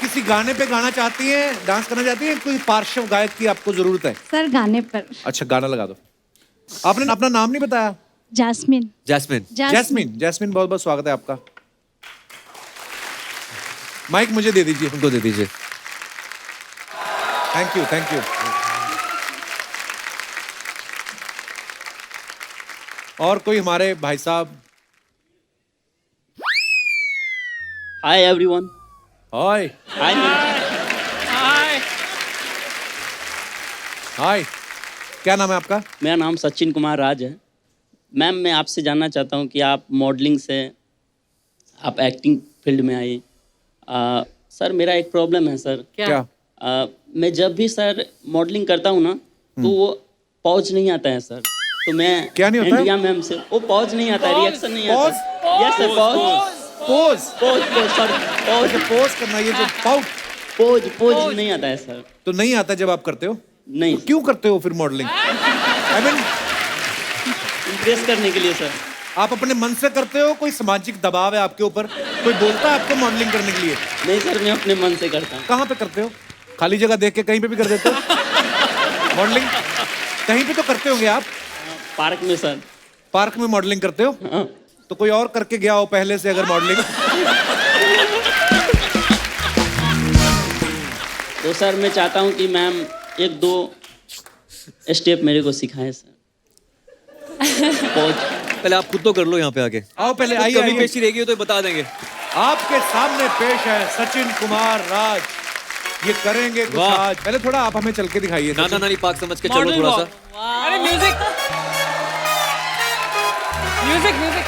किसी गाने पे गाना चाहती हैं, डांस करना चाहती हैं? कोई पार्श्व गायक की आपको जरूरत है? सर गाने पर। अच्छा, गाना लगा दो। आपने अपना नाम नहीं बताया। जैस्मिन। जैस्मिन। जैस्मिन, जैस्मिन बहुत बहुत स्वागत है आपका। माइक मुझे दे दीजिए। उनको दे दीजिए। Thank you, thank you. और कोई हमारे भाई साहब? Hi everyone. हाय। हाय। हाय। हाय, क्या नाम है आपका? मेरा नाम सचिन कुमार राज है। मैम, मैं आपसे जानना चाहता हूँ कि आप मॉडलिंग से आप एक्टिंग फील्ड में आई। सर, मेरा एक प्रॉब्लम है सर। क्या? मैं जब भी सर मॉडलिंग करता हूँ ना, तो वो पॉज नहीं आता है सर। तो मैं क्या नहीं होता है? इंडिया मैम से वो पॉज नहीं आता है, रिएक्शन नहीं आता। Yes sir, pause pose pause pause sir, pause pose करना, ये जो पाउट पॉज पॉज नहीं आता है सर। तो नहीं आता जब आप करते हो? नहीं, क्यों करते हो फिर मॉडलिंग? आई मीन, इम्प्रेस करने के लिए सर। आप अपने मन से करते हो, कोई सामाजिक दबाव है आपके ऊपर, कोई बोलता है आपको मॉडलिंग करने के लिए? नहीं सर, मैं अपने मन से करता हूँ। कहाँ पे करते हो? खाली जगह देख के कहीं पे भी कर देते हो मॉडलिंग? कहीं पे तो करते होंगे आप। पार्क में सर। पार्क में मॉडलिंग करते हो? हाँ। तो कोई और करके गया हो पहले से अगर मॉडलिंग? तो सर, मैं चाहता हूँ कि मैम एक दो स्टेप मेरे को सिखाएं सर। पहले आप खुद तो कर लो यहाँ पे आके। आओ पहले, कुछ आइए कमी आइए। पेशी रहेगी तो बता देंगे। आपके सामने पेश है सचिन कुमार राज। ये करेंगे कुछ वाह। आज। पहले थोड़ा आप हमें चल के दिखाइए। नाना नानी पाक समझ के चलो मॉडल थोड़ा वॉक। सा। अरे म्यूजिक म्यूजिक म्यूजिक।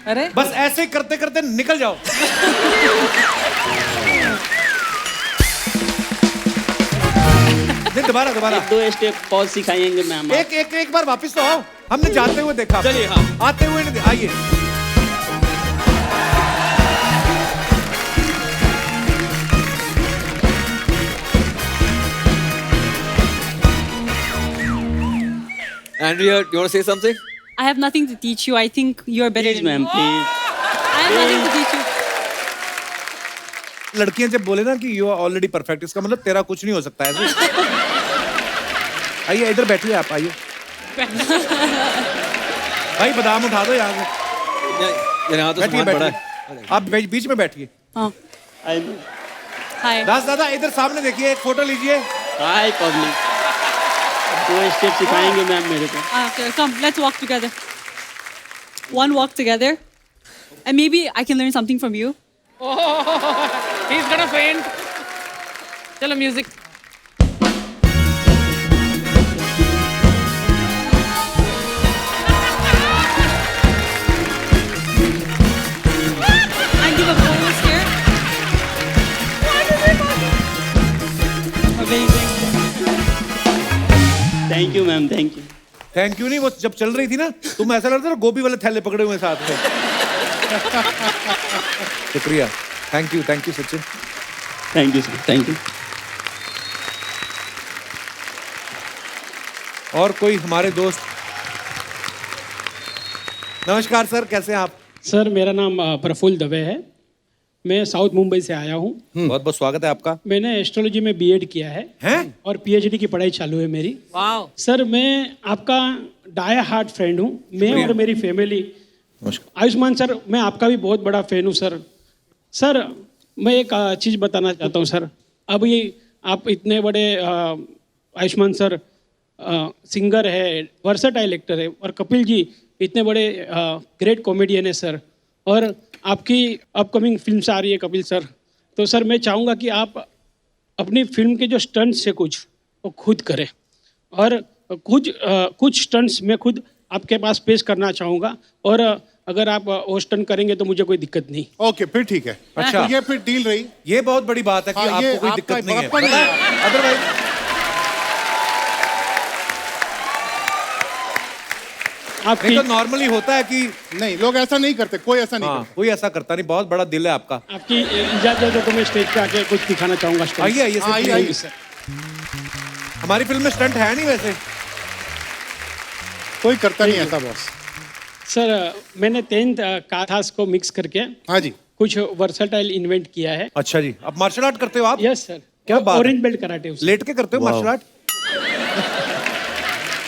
अरे बस ऐसे ही करते करते निकल जाओ। नहीं, दोबारा दोबारा। एक दो स्टेप पॉज सिखाएंगे मैम। एक बार वापस तो आओ। हमने जाते हुए देखा। चलिए, हाँ। आते हुए नहीं आइए। Andrea, you want to say something? I have nothing to teach you. I think you're better please than me. Ma'am, please. I have nothing to teach you. लड़कियां जब बोले ना कि यू आर ऑलरेडी परफेक्ट, इसका मतलब तेरा कुछ नहीं हो सकता है ऐसे। आइए इधर बैठिए, आप आइए। भाई बादाम उठा दो यहाँ से। यहाँ तो बैठिए सामान बड़ा है। बैठिए, आप बीच में बैठिए। Oh, I know. hi. दास दादा इधर सामने देखिए, एक फोटो लीजिए। हाय पब्लिक। दो स्टेप सिखाएंगे मैम मेरे को। Okay, come, let's walk together. One walk together. And maybe I can learn something from you. he's gonna faint. चलो music. And give a pose here. Amazing. Thank you ma'am, thank you. Thank you नहीं, वो जब चल रही थी ना, तुम ऐसा लगता था गोभी वाले थैले पकड़े हुए साथ में। शुक्रिया, thank you Sachin. Thank you sir, thank you. और कोई हमारे दोस्त? नमस्कार सर, कैसे हैं आप? सर, मेरा नाम प्रफुल्ल दवे है। मैं साउथ मुंबई से आया हूँ। बहुत बहुत स्वागत है आपका। मैंने एस्ट्रोलॉजी में बीएड किया है हैं? और पीएचडी की पढ़ाई चालू है मेरी। वाओ। सर, मैं आपका डाया हार्ट फ्रेंड हूँ। मैं और मेरी फैमिली। नमस्कार। आयुष्मान सर, मैं आपका भी बहुत बड़ा फैन हूँ सर। सर, मैं एक चीज़ बताना चाहता हूँ सर। अब ये आप इतने बड़े आयुष्मान सर सिंगर है, वर्सेटाइल एक्टर है, और कपिल जी इतने बड़े ग्रेट कॉमेडियन है सर। और आपकी अपकमिंग फिल्म आ रही है कपिल सर। तो सर, मैं चाहूँगा कि आप अपनी फिल्म के जो स्टंट्स है कुछ वो खुद करें, और कुछ स्टंट्स मैं खुद आपके पास पेश करना चाहूँगा। और अगर आप वो स्टंट करेंगे तो मुझे कोई दिक्कत नहीं। ओके, फिर ठीक है। अच्छा। तो ये फिर डील रही। ये बहुत बड़ी बात है कि हाँ, ये आपको कोई आपका दिक्कत नहीं है। बड़प्पन है। अदरवाइज आपकी नहीं तो नॉर्मली होता है कि नहीं, लोग ऐसा नहीं करते, कोई ऐसा नहीं हाँ, करता। कोई ऐसा करता नहीं। बहुत बड़ा दिल है आपका। आपकी इजाजत है तो मैं स्टेज पे आके कुछ दिखाना चाहूँगा। आइए आइए हाँ, सर, आइए। सर। हमारी फिल्म में स्टंट है नहीं वैसे। कोई करता नहीं ऐसा बॉस। सर, मैंने 10th काथास को मिक्स करके हाँ जी। कुछ वर्सेटाइल इन्वेंट किया है। अच्छा जी, आप मार्शल आर्ट करते हो आप? Yes sir. क्या बात है। ऑरेंज बेल्ट कराटे उससे। लेट के करते हो मार्शल आर्ट?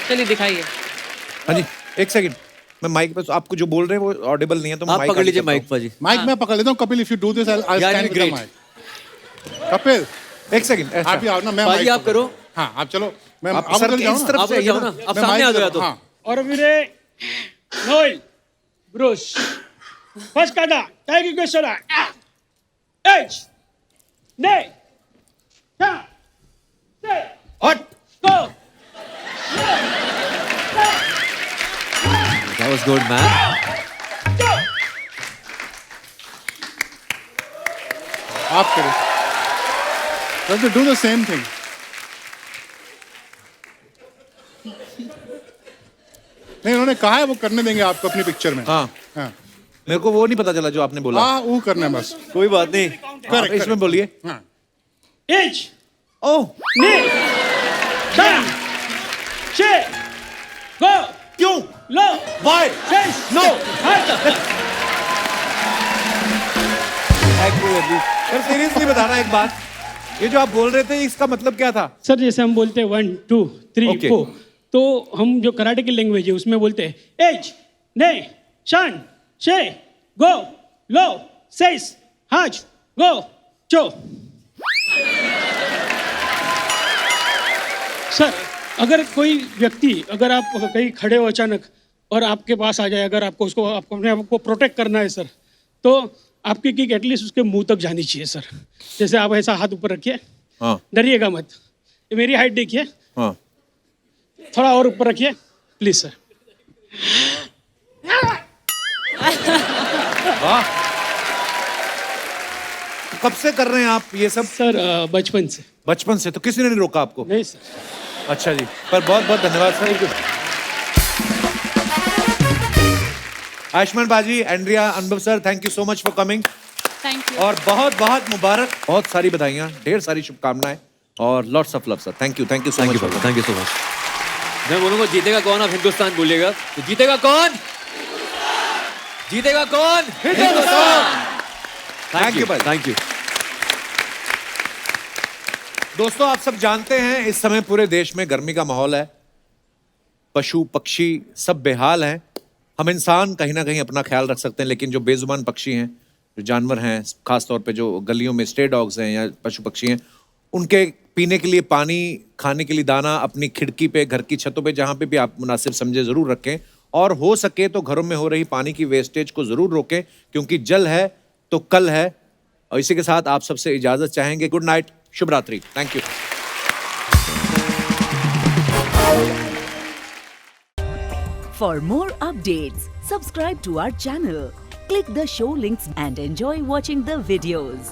चलिए दिखाइए। हाँ जी, एक सेकंड, मैं माइक पे आपको जो बोल रहे हैं वो ऑडिबल नहीं है, तो मैं आप माइक पकड़ लीजिए आगे माइक करता पर जी। माइक मैं पकड़ लेता हूँ। Kapil, if you do this I Yeah, stand with the great. Mic. Kapil, हूं। एक सेकंड, आप ही आओ ना। मैं पाजी, mic आप पकड़- करो। हाँ, आप चलो। मैं आप आप सर उधर के जाओ इस ना। तरफ आप से उधर आइए जाओ ना। ना, आप मैं सामने mic आ जाओ या उधर- तो। हाँ। और मेरे नोएल ब्रूस फर्स्ट काटा टाइगर के सरा एच ने टा That was good, man. आप करें. Let's do the same thing. नहीं, उन्होंने कहा है वो करने देंगे आपको अपनी पिक्चर में. हाँ हाँ. मेरे को वो नहीं पता चला जो आपने बोला. हाँ, वो करना है बस. कोई बात नहीं. आप इसमें बोलिए. हाँ. एज ओह ने शान शे गो क्यों? लो Why? सेस No. हट सर सीरियसली बताना एक बात, ये जो आप बोल रहे थे इसका मतलब क्या था? सर जैसे हम बोलते हैं 1 2 3 Okay. 4 तो हम जो कराटे की लैंग्वेज है उसमें बोलते हैं एज ने शान शे गो लो सेस हज गो चो. सर अगर कोई व्यक्ति अगर आप कहीं खड़े हो अचानक और आपके पास आ जाए, अगर आपको उसको आपको अपने आप को प्रोटेक्ट करना है सर, तो आपकी किक एटलीस्ट उसके मुंह तक जानी चाहिए सर. जैसे आप ऐसा हाथ ऊपर रखिए, हाँ डरिएगा मत. ये मेरी हाइट देखिए, हाँ थोड़ा और ऊपर रखिए प्लीज सर. वाह. कब से कर रहे हैं आप ये सब? सर बचपन से. बचपन से. तो किसी ने नहीं रोका आपको? नहीं सर. अच्छा जी, पर बहुत बहुत धन्यवाद सर. आयुष्मान बाजी, एंड्रिया, अनुभव sir, thank you so much for coming. Thank you. और बहुत बहुत मुबारक, बहुत सारी बधाइयाँ, ढेर सारी शुभकामनाएं और lots of love sir. Thank you so Thank much. you, brother. Thank you so much. मैं बोलूंगा जीतेगा कौन, आप हिंदुस्तान बोलिएगा. तो जीतेगा कौन? जीतेगा कौन? हिंदुस्तान. Thank you, भाई. Thank you. दोस्तों आप सब जानते हैं इस समय पूरे देश में गर्मी का माहौल है. पशु पक्षी सब बेहाल हैं. हम इंसान कहीं ना कहीं अपना ख्याल रख सकते हैं, लेकिन जो बेजुबान पक्षी हैं, जो जानवर हैं, खासतौर पे जो गलियों में स्टे डॉग्स हैं या पशु पक्षी हैं, उनके पीने के लिए पानी, खाने के लिए दाना अपनी खिड़की पे, घर की छतों पे, जहाँ पे भी आप मुनासिब समझे ज़रूर रखें. और हो सके तो घरों में हो रही पानी की वेस्टेज को ज़रूर रोकें, क्योंकि जल है तो कल है. और इसी के साथ आप सबसे इजाज़त चाहेंगे. गुड नाइट, शुभ रात्रि. Thank you. For more updates, subscribe to our channel, click the show links and enjoy watching the videos.